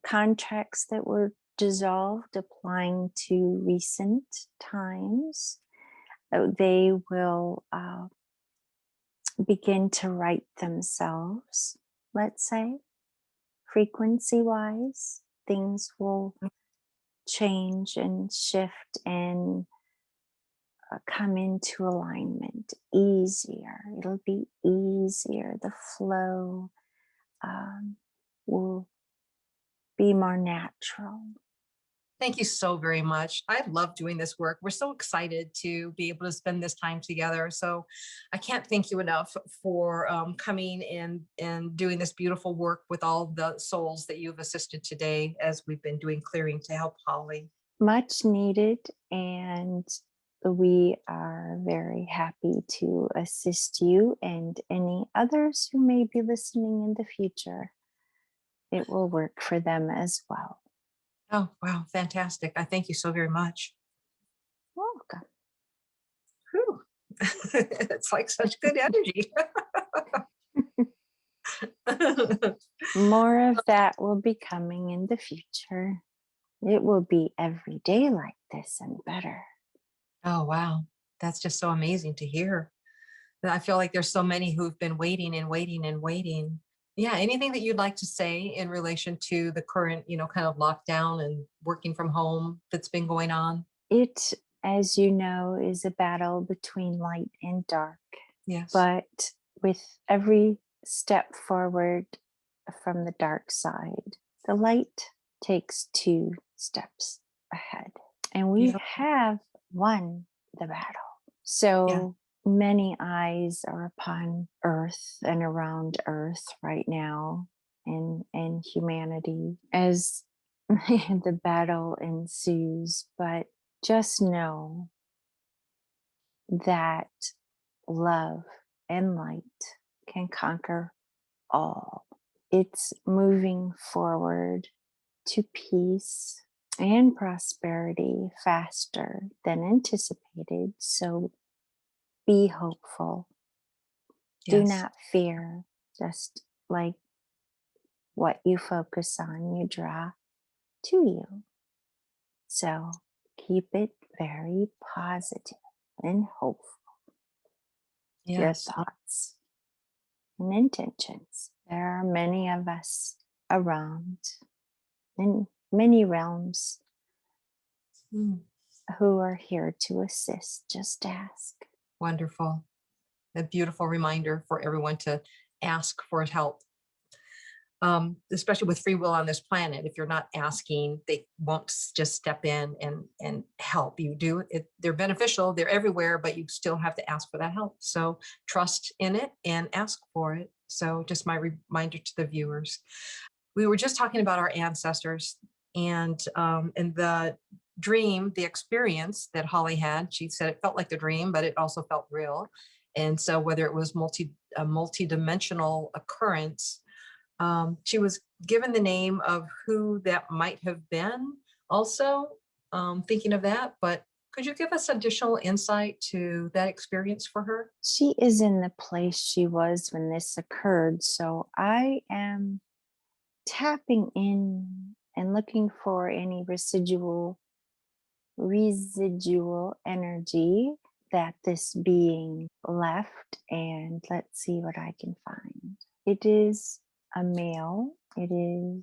Speaker 2: contracts that were dissolved applying to recent times, they will begin to right themselves, let's say, frequency wise. Things will change and shift and come into alignment easier. It'll be easier. The flow will be more natural.
Speaker 1: Thank you so very much. I love doing this work. We're so excited to be able to spend this time together. So I can't thank you enough for coming and doing this beautiful work with all the souls that you've assisted today as we've been doing clearing to help Holly.
Speaker 2: Much needed, and we are very happy to assist you and any others who may be listening in the future. It will work for them as well.
Speaker 1: Oh, wow. Fantastic. I thank you so very much.
Speaker 2: Welcome.
Speaker 1: Whew. It's like such good energy.
Speaker 2: More of that will be coming in the future. It will be every day like this and better.
Speaker 1: Oh, wow. That's just so amazing to hear. I feel like there's so many who've been waiting and waiting and waiting. Yeah, anything that you'd like to say in relation to the current, kind of lockdown and working from home that's been going on?
Speaker 2: It, as you know, is a battle between light and dark.
Speaker 1: Yes.
Speaker 2: But with every step forward from the dark side, the light takes 2 steps ahead. And we
Speaker 1: Yeah.
Speaker 2: have won the battle.
Speaker 1: Yeah.
Speaker 2: So many eyes are upon Earth and around Earth right now and humanity as the battle ensues. But just know that love and light can conquer all. It's moving forward to peace and prosperity faster than anticipated. So be hopeful. Do
Speaker 1: Yes.
Speaker 2: not fear. Just like what you focus on, you draw to you. So keep it very positive and hopeful. Your
Speaker 1: Yes.
Speaker 2: thoughts and intentions. There are many of us around in many realms
Speaker 1: Mm,
Speaker 2: who are here to assist. Just ask.
Speaker 1: wonderful. A beautiful reminder for everyone to ask for help. Especially with free will on this planet. If you're not asking, they won't just step in and help you. Do it. They're beneficial. They're everywhere, but you still have to ask for that help. So trust in it and ask for it. So just my reminder to the viewers. We were just talking about our ancestors and the dream, the experience that Holly had. She said it felt like a dream, but it also felt real. And so whether it was a multi-dimensional occurrence, she was given the name of who that might have been also, thinking of that, but could you give us additional insight to that experience for her?
Speaker 2: She is in the place she was when this occurred. So I am tapping in and looking for any residual energy that this being left, and let's see what I can find. It is a male. He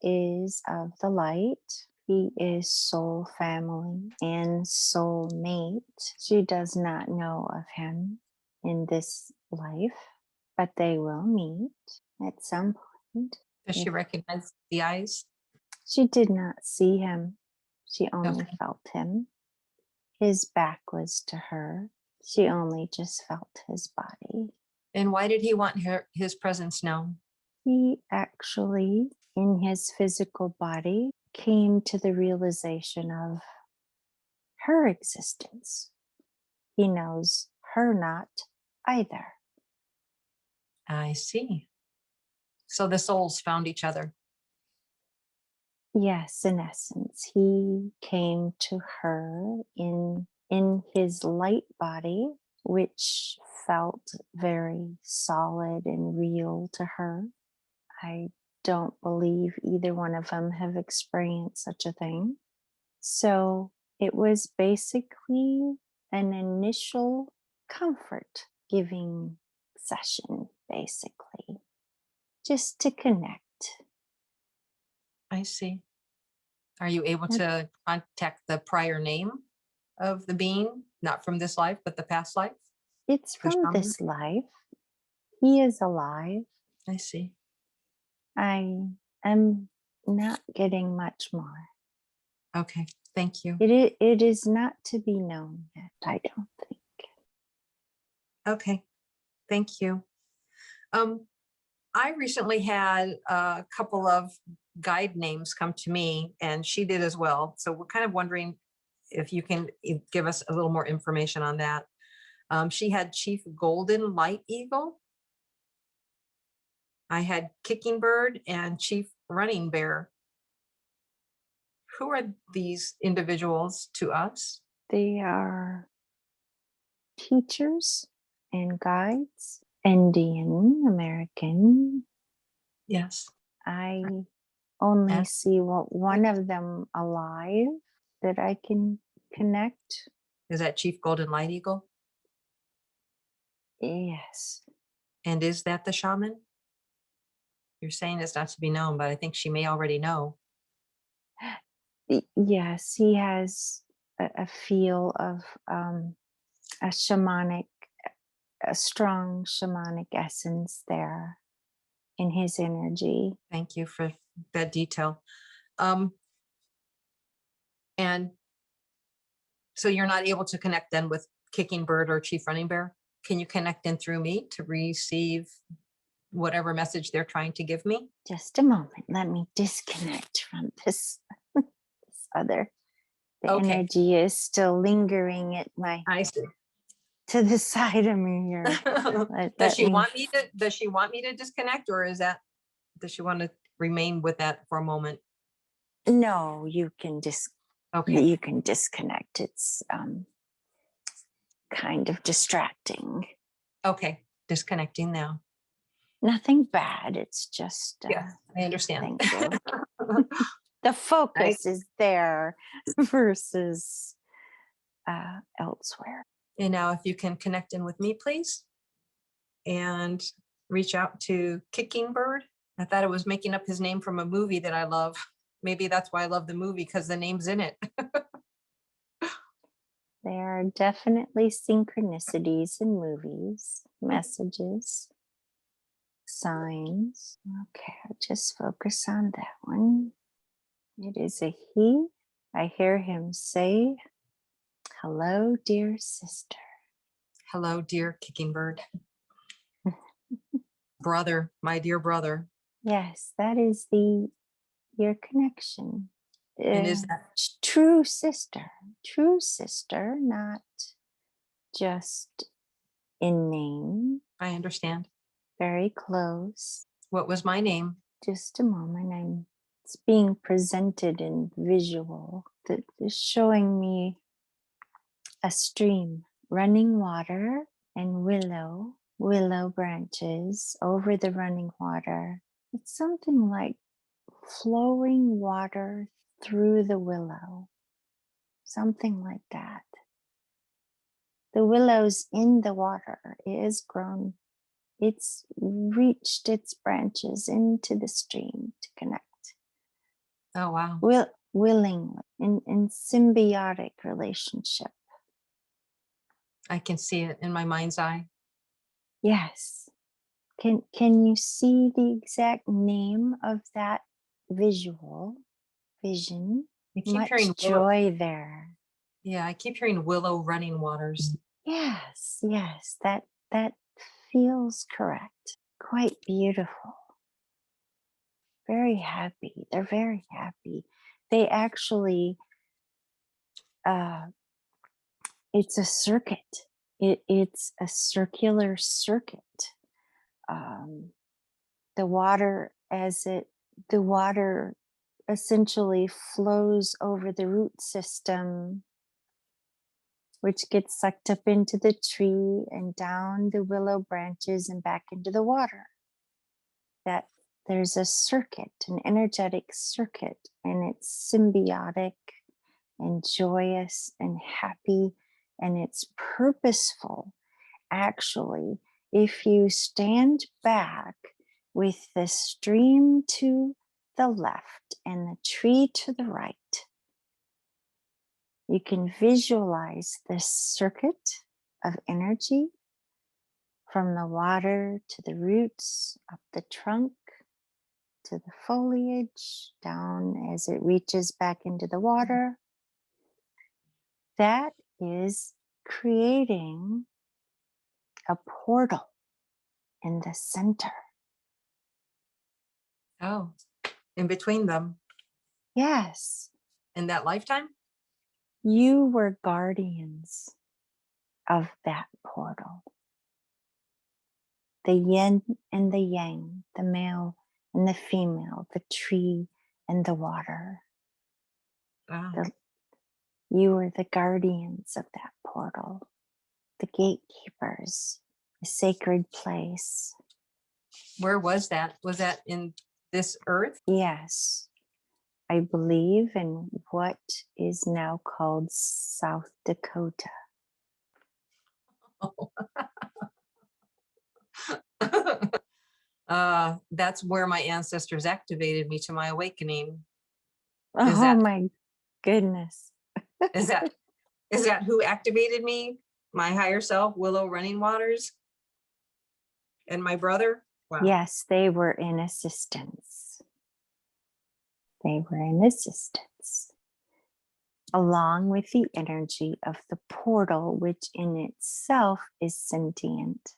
Speaker 2: is of the light. He is soul family and soul mate. She does not know of him in this life, but they will meet at some point.
Speaker 1: Does she
Speaker 2: If
Speaker 1: recognize the eyes?
Speaker 2: she did not see him, she only
Speaker 1: Okay.
Speaker 2: felt him. His back was to her. She only just felt his body.
Speaker 1: And why did he want his presence known?
Speaker 2: He actually, in his physical body, came to the realization of her existence. He knows her not either.
Speaker 1: I see. So the souls found each other.
Speaker 2: Yes, in essence, he came to her in his light body, which felt very solid and real to her. I don't believe either one of them have experienced such a thing. So it was basically an initial comfort giving session, basically, just to connect.
Speaker 1: I see. Are you able
Speaker 2: Yep.
Speaker 1: to contact the prior name of the being, not from this life, but the past life?
Speaker 2: It's
Speaker 1: The
Speaker 2: from
Speaker 1: shaman?
Speaker 2: this life. He is alive.
Speaker 1: I see.
Speaker 2: I am not getting much more.
Speaker 1: Okay. Thank you.
Speaker 2: It is not to be known yet, I don't think.
Speaker 1: Okay. Thank you. I recently had a couple of guide names come to me, and she did as well. So we're kind of wondering if you can give us a little more information on that. She had Chief Golden Light Eagle. I had Kicking Bird and Chief Running Bear. Who are these individuals to us?
Speaker 2: They are teachers and guides, Indian American.
Speaker 1: Yes.
Speaker 2: I only
Speaker 1: Yes.
Speaker 2: see one of them alive that I can connect.
Speaker 1: Is that Chief Golden Light Eagle?
Speaker 2: Yes.
Speaker 1: And is that the shaman? You're saying it's not to be known, but I think she may already know.
Speaker 2: Yes, he has a feel of a shamanic, a strong shamanic essence there in his energy.
Speaker 1: Thank you for that detail. And so you're not able to connect then with Kicking Bird or Chief Running Bear? Can you connect in through me to receive whatever message they're trying to give me?
Speaker 2: Just a moment. Let me disconnect from this, this other. The
Speaker 1: Okay,
Speaker 2: energy is still lingering at my
Speaker 1: I see.
Speaker 2: to the side of me here.
Speaker 1: Does
Speaker 2: Let
Speaker 1: she
Speaker 2: me.
Speaker 1: want me to? Does she want me to disconnect, or is that? Does she want to remain with that for a moment?
Speaker 2: No, you can
Speaker 1: Okay,
Speaker 2: you can disconnect. It's kind of distracting.
Speaker 1: okay, disconnecting now.
Speaker 2: Nothing bad. It's just
Speaker 1: Yes, I understand.
Speaker 2: thank you. The focus is there versus elsewhere.
Speaker 1: And now, if you can connect in with me, please, and reach out to Kicking Bird. I thought it was making up his name from a movie that I love. Maybe that's why I love the movie, because the name's in it.
Speaker 2: There are definitely synchronicities in movies, messages, signs. Okay, I'll just focus on that one. It is a he. I hear him say, "Hello, dear sister."
Speaker 1: Hello, dear Kicking Bird. Brother, my dear brother.
Speaker 2: Yes, that is your connection.
Speaker 1: And is that?
Speaker 2: True sister, not just in name,
Speaker 1: I understand.
Speaker 2: very close.
Speaker 1: What was my name?
Speaker 2: Just a moment, it's being presented in visual that is showing me a stream, running water and willow branches over the running water. It's something like flowing water through the willow, something like that. The willow's in the water. It has grown. It's reached its branches into the stream to connect.
Speaker 1: Oh, wow.
Speaker 2: Willingly, in symbiotic relationship.
Speaker 1: I can see it in my mind's eye.
Speaker 2: Yes. Can you see the exact name of that vision?
Speaker 1: I keep
Speaker 2: Much
Speaker 1: hearing Willow.
Speaker 2: joy there.
Speaker 1: Yeah, I keep hearing Willow Running Waters.
Speaker 2: Yes, that feels correct. Quite beautiful. Very happy. They're very happy. They actually, it's a circuit. It's a circular circuit. The water, the water essentially flows over the root system, which gets sucked up into the tree and down the willow branches and back into the water. That there's a circuit, an energetic circuit, and it's symbiotic and joyous and happy, and it's purposeful. Actually, if you stand back with the stream to the left and the tree to the right, you can visualize this circuit of energy from the water to the roots, up the trunk, to the foliage, down as it reaches back into the water. That is creating a portal in the center.
Speaker 1: Oh, in between them.
Speaker 2: Yes,
Speaker 1: In that lifetime?
Speaker 2: you were guardians of that portal. The yin and the yang, the male and the female, the tree and the water.
Speaker 1: Wow.
Speaker 2: You were the guardians of that portal, the gatekeepers, a sacred place.
Speaker 1: Where was that? Was that in this earth?
Speaker 2: Yes, I believe in what is now called South Dakota.
Speaker 1: That's where my ancestors activated me to my awakening. Is
Speaker 2: Oh
Speaker 1: that
Speaker 2: my goodness.
Speaker 1: is that who activated me? My higher self, Willow Running Waters, and my brother? Wow.
Speaker 2: Yes, they were in assistance. They were in assistance, along with the energy of the portal, which in itself is sentient.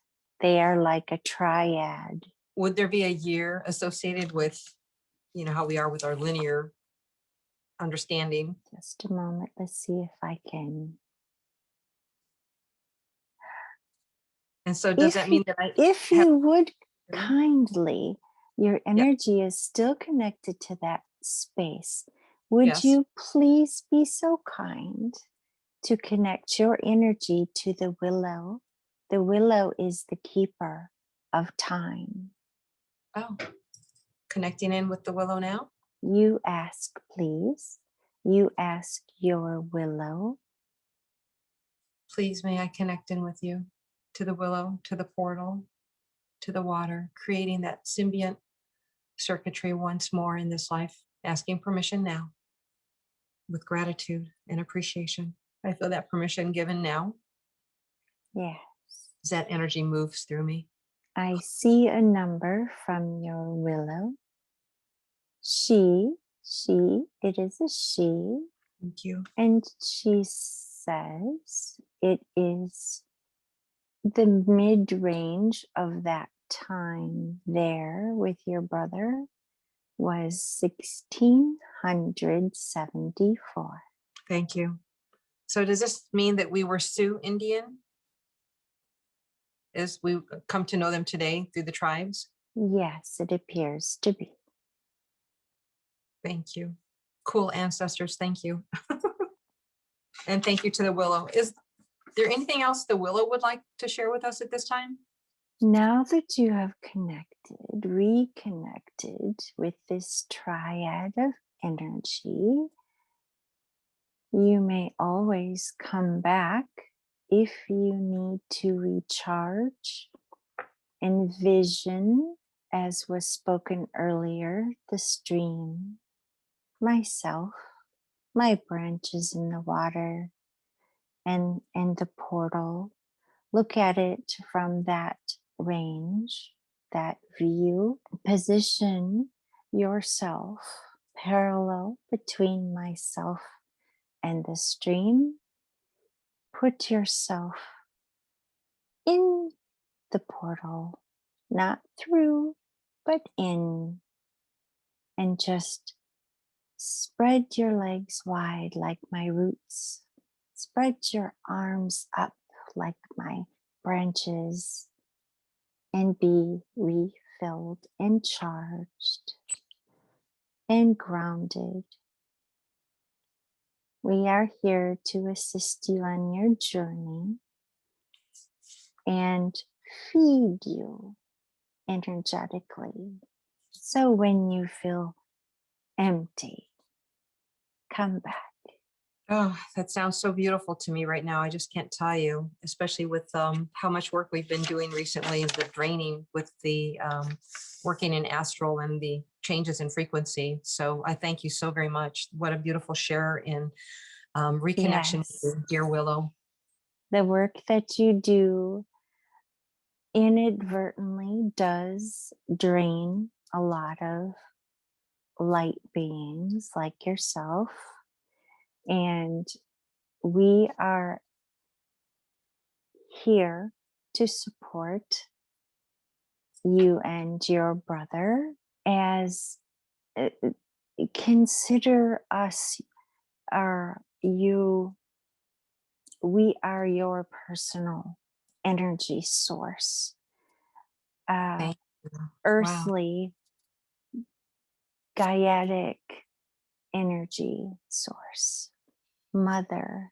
Speaker 2: They are like a triad.
Speaker 1: Would there be a year associated with, how we are with our linear understanding?
Speaker 2: Just a moment. Let's see if I can.
Speaker 1: And so does that mean that I
Speaker 2: If
Speaker 1: have,
Speaker 2: you would kindly, your energy is still connected to that space. Would
Speaker 1: yes.
Speaker 2: you please be so kind to connect your energy to the willow? The willow is the keeper of time.
Speaker 1: Oh, connecting in with the willow now?
Speaker 2: You ask, please. You ask your willow.
Speaker 1: Please, may I connect in with you to the willow, to the portal, to the water, creating that symbiont circuitry once more in this life, asking permission now with gratitude and appreciation. I feel that permission given now.
Speaker 2: Yes.
Speaker 1: As that energy moves through me.
Speaker 2: I see a number from your willow. It is a she.
Speaker 1: Thank you.
Speaker 2: And she says it is the mid-range of that time there with your brother was 1674.
Speaker 1: Thank you. So does this mean that we were Sioux Indian as we come to know them today through the tribes?
Speaker 2: Yes, it appears to be.
Speaker 1: Thank you. Cool ancestors. Thank you. And thank you to the willow. Is there anything else the willow would like to share with us at this time?
Speaker 2: Now that you have reconnected with this triad of energy, you may always come back if you need to recharge. Envision, as was spoken earlier, the stream, myself, my branches in the water, and the portal. Look at it from that range, that view. Position yourself parallel between myself and the stream. Put yourself in the portal, not through, but in, and just spread your legs wide like my roots. Spread your arms up like my branches and be refilled and charged and grounded. We are here to assist you on your journey and feed you energetically. So when you feel empty, come back.
Speaker 1: Oh, that sounds so beautiful to me right now. I just can't tell you, especially with how much work we've been doing recently, and the draining with the working in astral and the changes in frequency. So I thank you so very much. What a beautiful share in reconnection with
Speaker 2: Yes,
Speaker 1: you, dear Willow.
Speaker 2: the work that you do inadvertently does drain a lot of light beings like yourself. And we are here to support you and your brother as consider us are you we are your personal energy source,
Speaker 1: Thank you. Wow.
Speaker 2: earthly Gaiatic energy source, mother,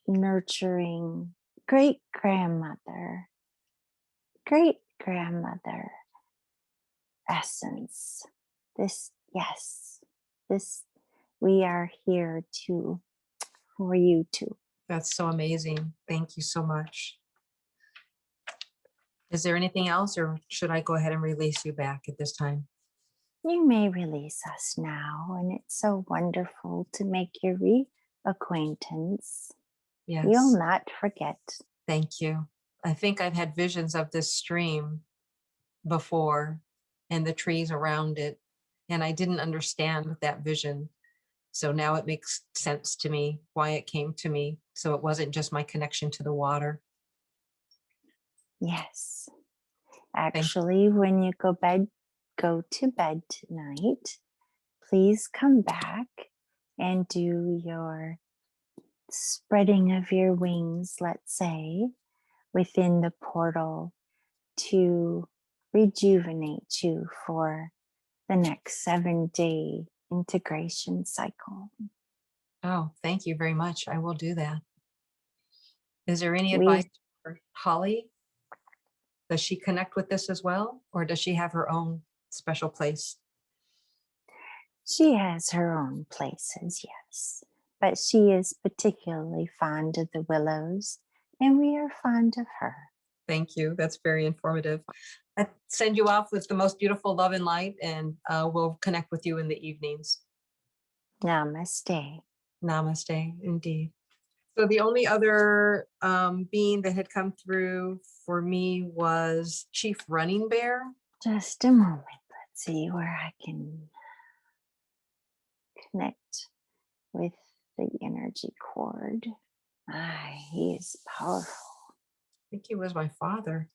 Speaker 2: nurturing great grandmother, great grandmother essence. Yes, this, we are here to, for you to.
Speaker 1: That's so amazing. Thank you so much. Is there anything else, or should I go ahead and release you back at this time?
Speaker 2: You may release us now, and it's so wonderful to make your reacquaintance. You'll
Speaker 1: Yes.
Speaker 2: not forget.
Speaker 1: Thank you. I think I've had visions of this stream before and the trees around it, and I didn't understand that vision. So now it makes sense to me why it came to me. So it wasn't just my connection to the water.
Speaker 2: Yes.
Speaker 1: Thank
Speaker 2: Actually, when you go to bed tonight, please come back and do your spreading of your wings, let's say, within the portal to rejuvenate you for the next 7-day integration cycle.
Speaker 1: Oh, thank you very much. I will do that. Is there any advice
Speaker 2: We
Speaker 1: for Holly? Does she connect with this as well, or does she have her own special place?
Speaker 2: She has her own places, yes, but she is particularly fond of the willows, and we are fond of her.
Speaker 1: Thank you. That's very informative. I send you off with the most beautiful love and light, and we'll connect with you in the evenings.
Speaker 2: Namaste.
Speaker 1: Namaste, indeed. So the only other being that had come through for me was Chief Running Bear.
Speaker 2: Just a moment. Let's see where I can connect with the energy cord. He is powerful.
Speaker 1: I think he was my father.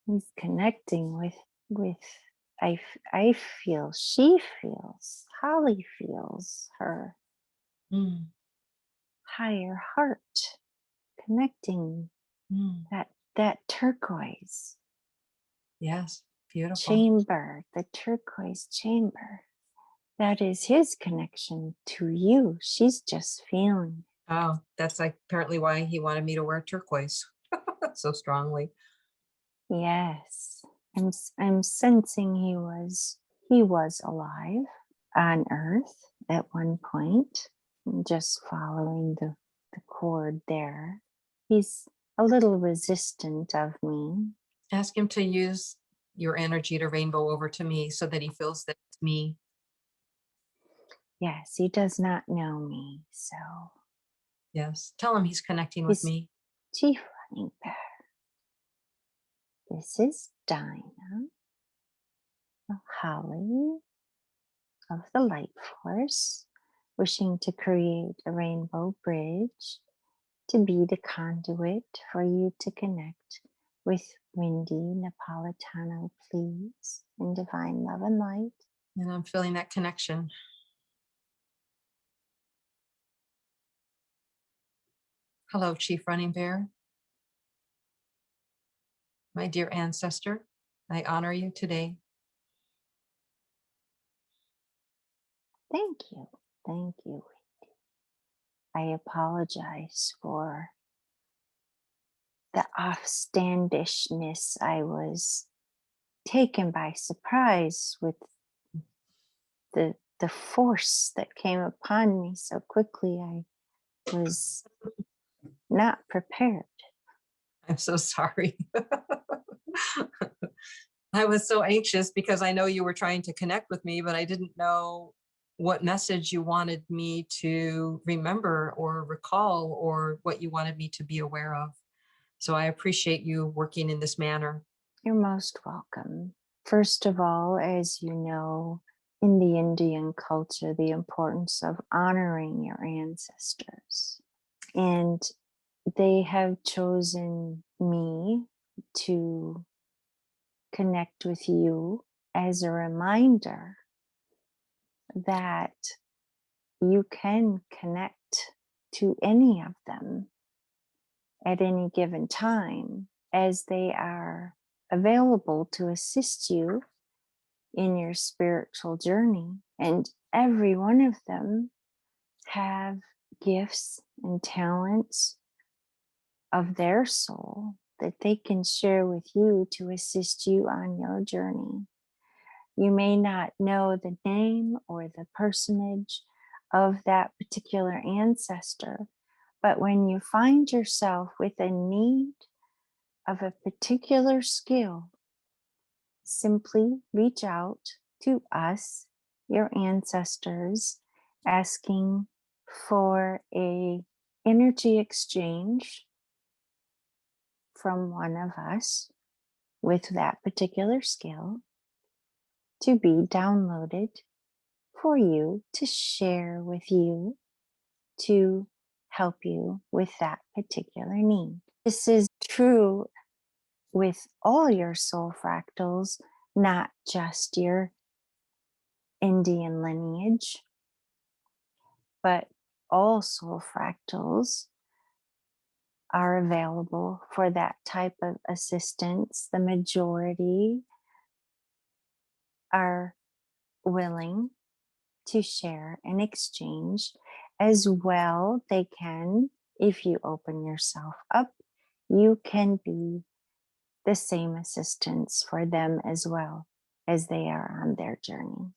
Speaker 2: He's connecting with I feel, she feels, Holly feels her
Speaker 1: Mm,
Speaker 2: higher heart connecting
Speaker 1: mm.
Speaker 2: that turquoise
Speaker 1: Yes, beautiful.
Speaker 2: chamber, the turquoise chamber. That is his connection to you. She's just feeling.
Speaker 1: Oh, that's like apparently why he wanted me to wear turquoise. so strongly.
Speaker 2: Yes. I'm sensing he was alive on Earth at one point. I'm just following the cord there. He's a little resistant of me.
Speaker 1: Ask him to use your energy to rainbow over to me so that he feels that it's me.
Speaker 2: Yes, he does not know me, so
Speaker 1: Yes. Tell him he's connecting with
Speaker 2: he's
Speaker 1: me.
Speaker 2: chief running bear. This is Dinah, Holly of the Light Force, wishing to create a rainbow bridge to be the conduit for you to connect with Windy Napolitano, please, in divine love and light.
Speaker 1: And I'm feeling that connection. Hello, Chief Running Bear. My dear ancestor, I honor you today.
Speaker 2: Thank you. Thank you, Windy. I apologize for the offstandishness. I was taken by surprise with the force that came upon me so quickly. I was not prepared.
Speaker 1: I'm so sorry. I was so anxious because I know you were trying to connect with me, but I didn't know what message you wanted me to remember or recall or what you wanted me to be aware of. So I appreciate you working in this manner.
Speaker 2: You're most welcome. First of all, as you know, in the Indian culture, the importance of honoring your ancestors. And they have chosen me to connect with you as a reminder that you can connect to any of them at any given time, as they are available to assist you in your spiritual journey. And every one of them have gifts and talents of their soul that they can share with you to assist you on your journey. You may not know the name or the personage of that particular ancestor, but when you find yourself with a need of a particular skill, simply reach out to us, your ancestors, asking for a energy exchange from one of us with that particular skill to be downloaded for you to share with you to help you with that particular need. This is true with all your soul fractals, not just your Indian lineage, but all soul fractals are available for that type of assistance. The majority are willing to share and exchange as well. They can, if you open yourself up, you can be the same assistance for them as well as they are on their journey.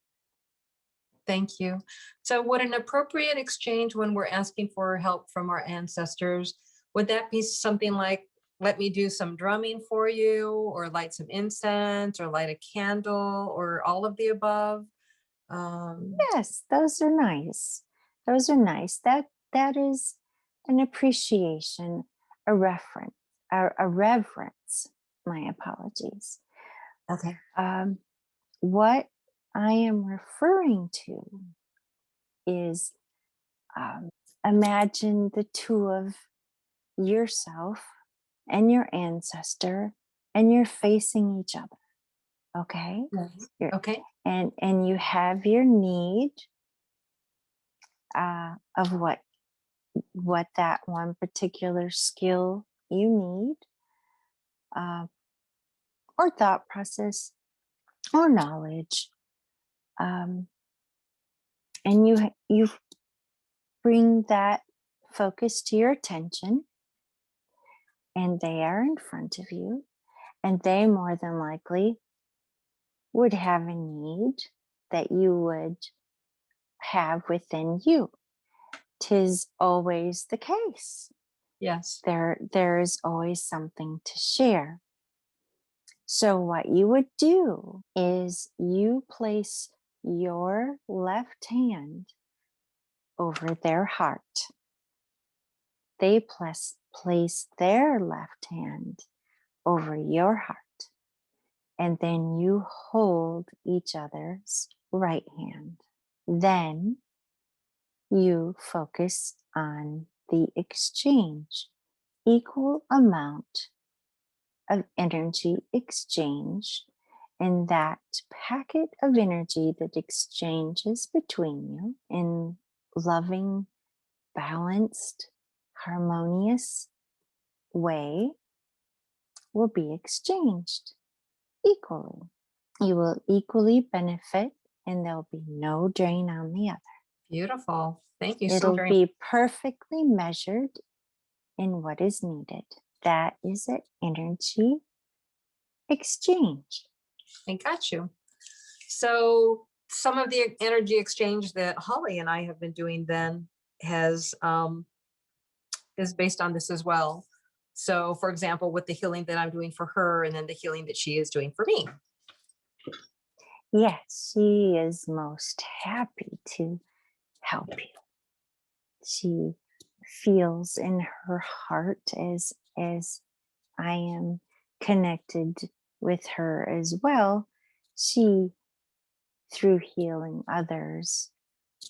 Speaker 1: Thank you. So would an appropriate exchange when we're asking for help from our ancestors, would that be something like, let me do some drumming for you, or light some incense, or light a candle, or all of the above?
Speaker 2: Yes, those are nice. Those are nice. That is an appreciation, a reference, a reverence. My apologies.
Speaker 1: Okay.
Speaker 2: What I am referring to is, imagine the two of yourself and your ancestor, and you're facing each other. Okay.
Speaker 1: Yes.
Speaker 2: You're,
Speaker 1: Okay.
Speaker 2: and you have your need of what that one particular skill you need, uh, or thought process or knowledge, um, and you bring that focus to your attention, and they are in front of you, and they more than likely would have a need that you would have within you. 'Tis always the case.
Speaker 1: Yes.
Speaker 2: There is always something to share. So what you would do is you place your left hand over their heart. They place their left hand over your heart, and then you hold each other's right hand. Then you focus on the exchange, equal amount of energy exchange, and that packet of energy that exchanges between you in loving, balanced, harmonious way will be exchanged equally. You will equally benefit, and there'll be no drain on the other.
Speaker 1: Beautiful. Thank you so
Speaker 2: It'll
Speaker 1: very much.
Speaker 2: be perfectly measured in what is needed. That is an energy exchange.
Speaker 1: I got you. So some of the energy exchange that Holly and I have been doing then has is based on this as well. So for example, with the healing that I'm doing for her and then the healing that she is doing for me.
Speaker 2: Yes, she is most happy to help you. She feels in her heart as I am connected with her as well. She, through healing others,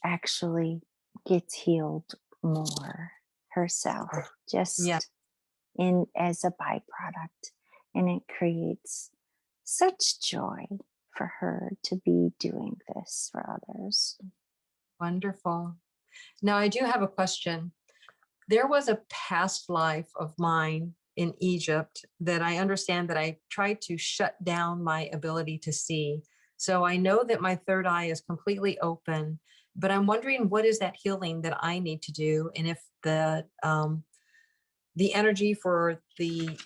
Speaker 2: actually gets healed more herself,
Speaker 1: Yeah,
Speaker 2: just in as a byproduct. And it creates such joy for her to be doing this for others.
Speaker 1: wonderful. Now I do have a question. There was a past life of mine in Egypt that I understand that I tried to shut down my ability to see. So I know that my third eye is completely open, but I'm wondering what is that healing that I need to do, and if the energy for the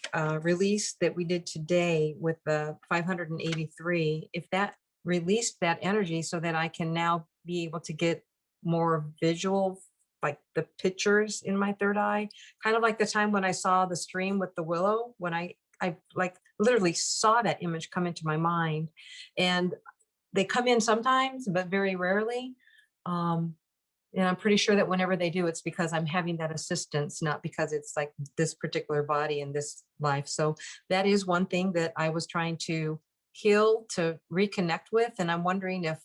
Speaker 1: release that we did today with the 583, if that released that energy so that I can now be able to get more visual, like the pictures in my third eye, kind of like the time when I saw the stream with the willow, when I like literally saw that image come into my mind. And they come in sometimes, but very rarely. Um, and I'm pretty sure that whenever they do, it's because I'm having that assistance, not because it's like this particular body in this life. So that is one thing that I was trying to heal, to reconnect with. And I'm wondering if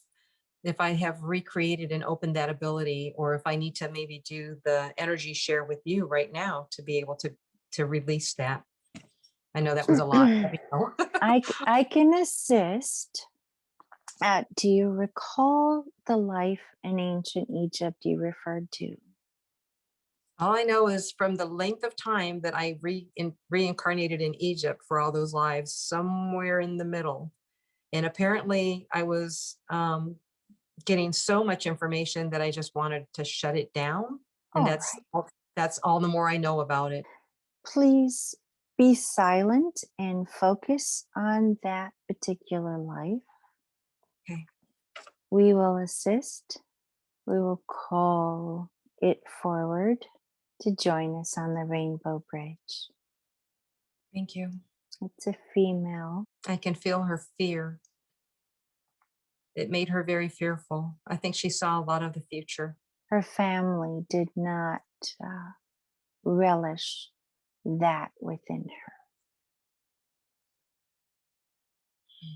Speaker 1: I have recreated and opened that ability, or if I need to maybe do the energy share with you right now to be able to release that. I know that was a lot. Let me know.
Speaker 2: I can assist. Do you recall the life in ancient Egypt you referred to?
Speaker 1: All I know is from the length of time that I reincarnated in Egypt for all those lives, somewhere in the middle. And apparently, I was getting so much information that I just wanted to shut it down. And
Speaker 2: All right.
Speaker 1: that's all the more I know about it.
Speaker 2: Please be silent and focus on that particular life.
Speaker 1: Okay.
Speaker 2: We will assist. We will call it forward to join us on the Rainbow Bridge.
Speaker 1: Thank you.
Speaker 2: It's a female.
Speaker 1: I can feel her fear. It made her very fearful. I think she saw a lot of the future.
Speaker 2: Her family did not relish that within her.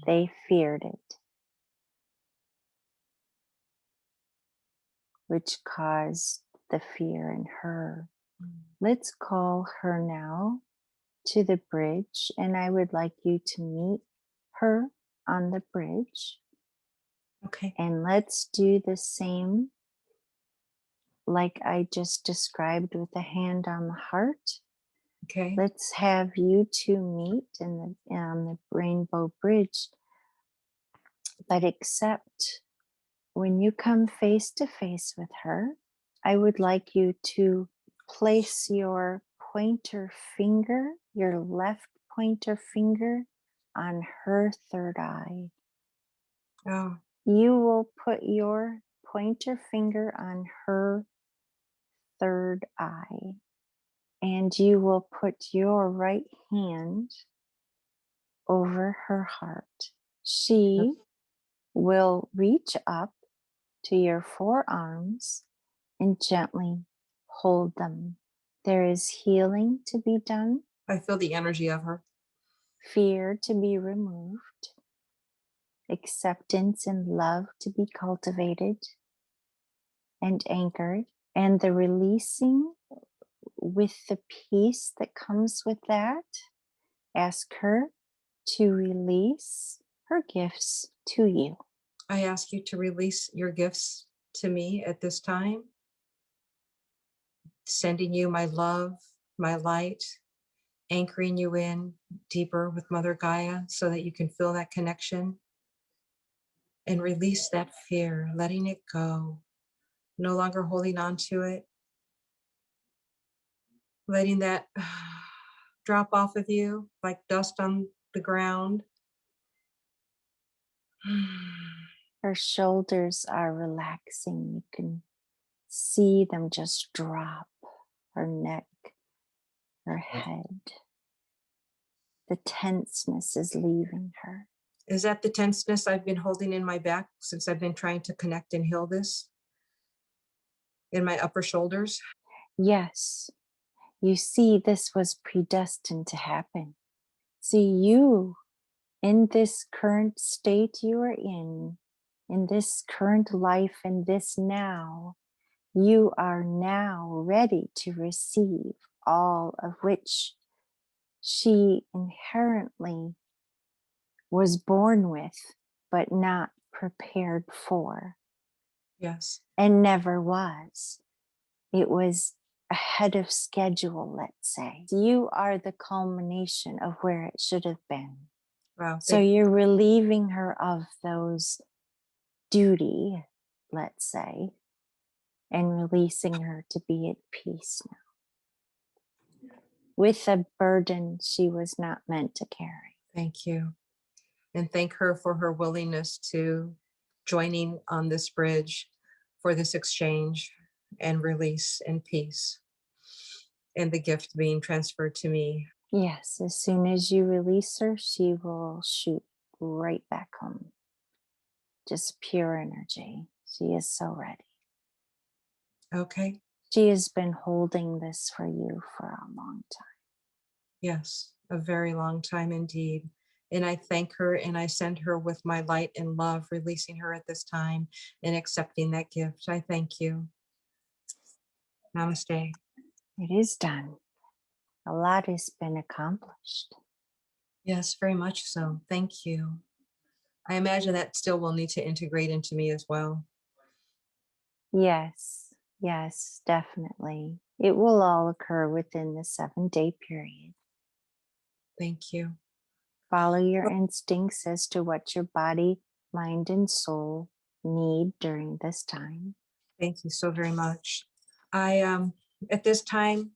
Speaker 2: They feared it, which caused the fear in her. Let's call her now to the bridge, and I would like you to meet her on the bridge.
Speaker 1: Okay.
Speaker 2: And let's do the same like I just described with the hand on the heart.
Speaker 1: Okay.
Speaker 2: Let's have you two meet on the Rainbow Bridge. But except when you come face to face with her, I would like you to place your pointer finger your left pointer finger on her third eye.
Speaker 1: Oh,
Speaker 2: You will put your pointer finger on her third eye, and you will put your right hand over her heart. She will reach up to your forearms and gently hold them. There is healing to be done,
Speaker 1: I feel the energy of her.
Speaker 2: fear to be removed, acceptance and love to be cultivated and anchored, and the releasing with the peace that comes with that. Ask her to release her gifts to you.
Speaker 1: I ask you to release your gifts to me at this time, sending you my love, my light, anchoring you in deeper with Mother Gaia so that you can feel that connection and release that fear, letting it go, no longer holding on to it, letting that drop off of you like dust on the ground.
Speaker 2: Her shoulders are relaxing. You can see them just drop. Her neck, her head. The tenseness is leaving her.
Speaker 1: Is that the tenseness I've been holding in my back since I've been trying to connect and heal this in my upper shoulders?
Speaker 2: Yes, you see, this was predestined to happen. See, you in this current state you are in this current life, in this now, you are now ready to receive all of which she inherently was born with, but not prepared for,
Speaker 1: Yes.
Speaker 2: and never was. It was ahead of schedule, let's say. You are the culmination of where it should have been.
Speaker 1: Wow.
Speaker 2: So you're relieving her of those duty, let's say, and releasing her to be at peace now with a burden she was not meant to carry.
Speaker 1: Thank you. And thank her for her willingness to joining on this bridge for this exchange and release and peace and the gift being transferred to me.
Speaker 2: Yes, as soon as you release her, she will shoot right back home. Just pure energy. She is so ready.
Speaker 1: Okay.
Speaker 2: She has been holding this for you for a long time.
Speaker 1: Yes, a very long time indeed. And I thank her and I send her with my light and love, releasing her at this time and accepting that gift. I thank you. Namaste.
Speaker 2: It is done. A lot has been accomplished.
Speaker 1: Yes, very much so. Thank you. I imagine that still will need to integrate into me as well.
Speaker 2: Yes, yes, definitely. It will all occur within the 7-day period.
Speaker 1: Thank you.
Speaker 2: Follow your instincts as to what your body, mind, and soul need during this time.
Speaker 1: Thank you so very much. I at this time,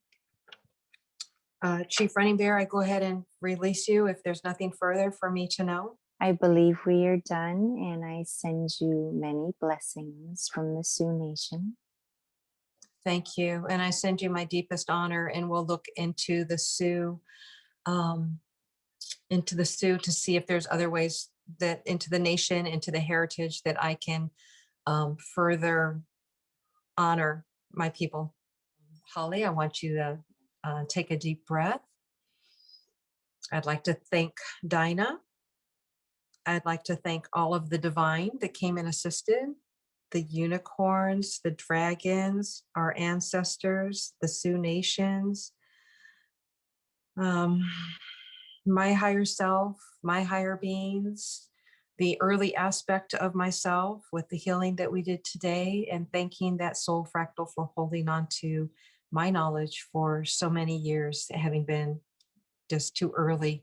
Speaker 1: Chief Running Bear, I go ahead and release you if there's nothing further for me to know.
Speaker 2: I believe we are done, and I send you many blessings from the Sioux Nation.
Speaker 1: Thank you. And I send you my deepest honor, and we'll look into the Sioux, to see if there's other ways that into the nation, into the heritage that I can further honor my people. Holly, I want you to take a deep breath. I'd like to thank Dinah. I'd like to thank all of the divine that came and assisted, the unicorns, the dragons, our ancestors, the Sioux nations, my higher self, my higher beings, the early aspect of myself with the healing that we did today, and thanking that soul fractal for holding on to my knowledge for so many years, having been just too early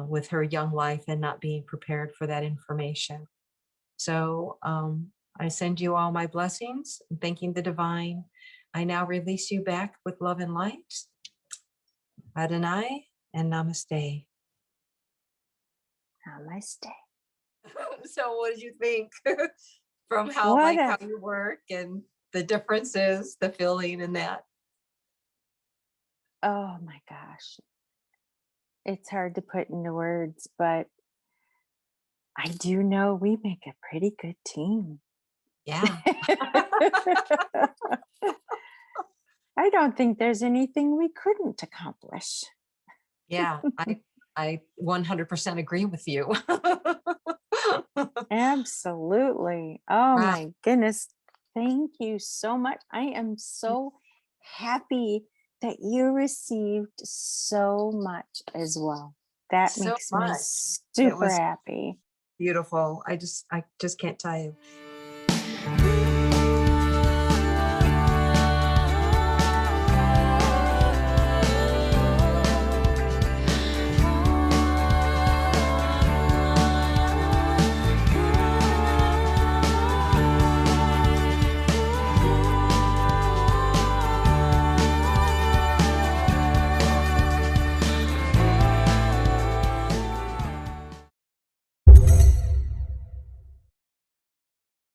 Speaker 1: with her young life and not being prepared for that information. So I send you all my blessings, thanking the divine. I now release you back with love and light. Adonai, and namaste.
Speaker 2: Namaste.
Speaker 1: So what did you think from how
Speaker 2: What
Speaker 1: like
Speaker 2: a
Speaker 1: how you work and the differences, the feeling and that?
Speaker 2: Oh my gosh. It's hard to put into words, but I do know we make a pretty good team.
Speaker 1: Yeah.
Speaker 2: I don't think there's anything we couldn't accomplish.
Speaker 1: Yeah, I 100% agree with you.
Speaker 2: Absolutely. Oh
Speaker 1: Wow,
Speaker 2: my goodness. Thank you so much. I am so happy that you received so much as well. That
Speaker 1: so
Speaker 2: makes me
Speaker 1: much. It
Speaker 2: super
Speaker 1: was
Speaker 2: happy.
Speaker 1: beautiful. I just can't tell you.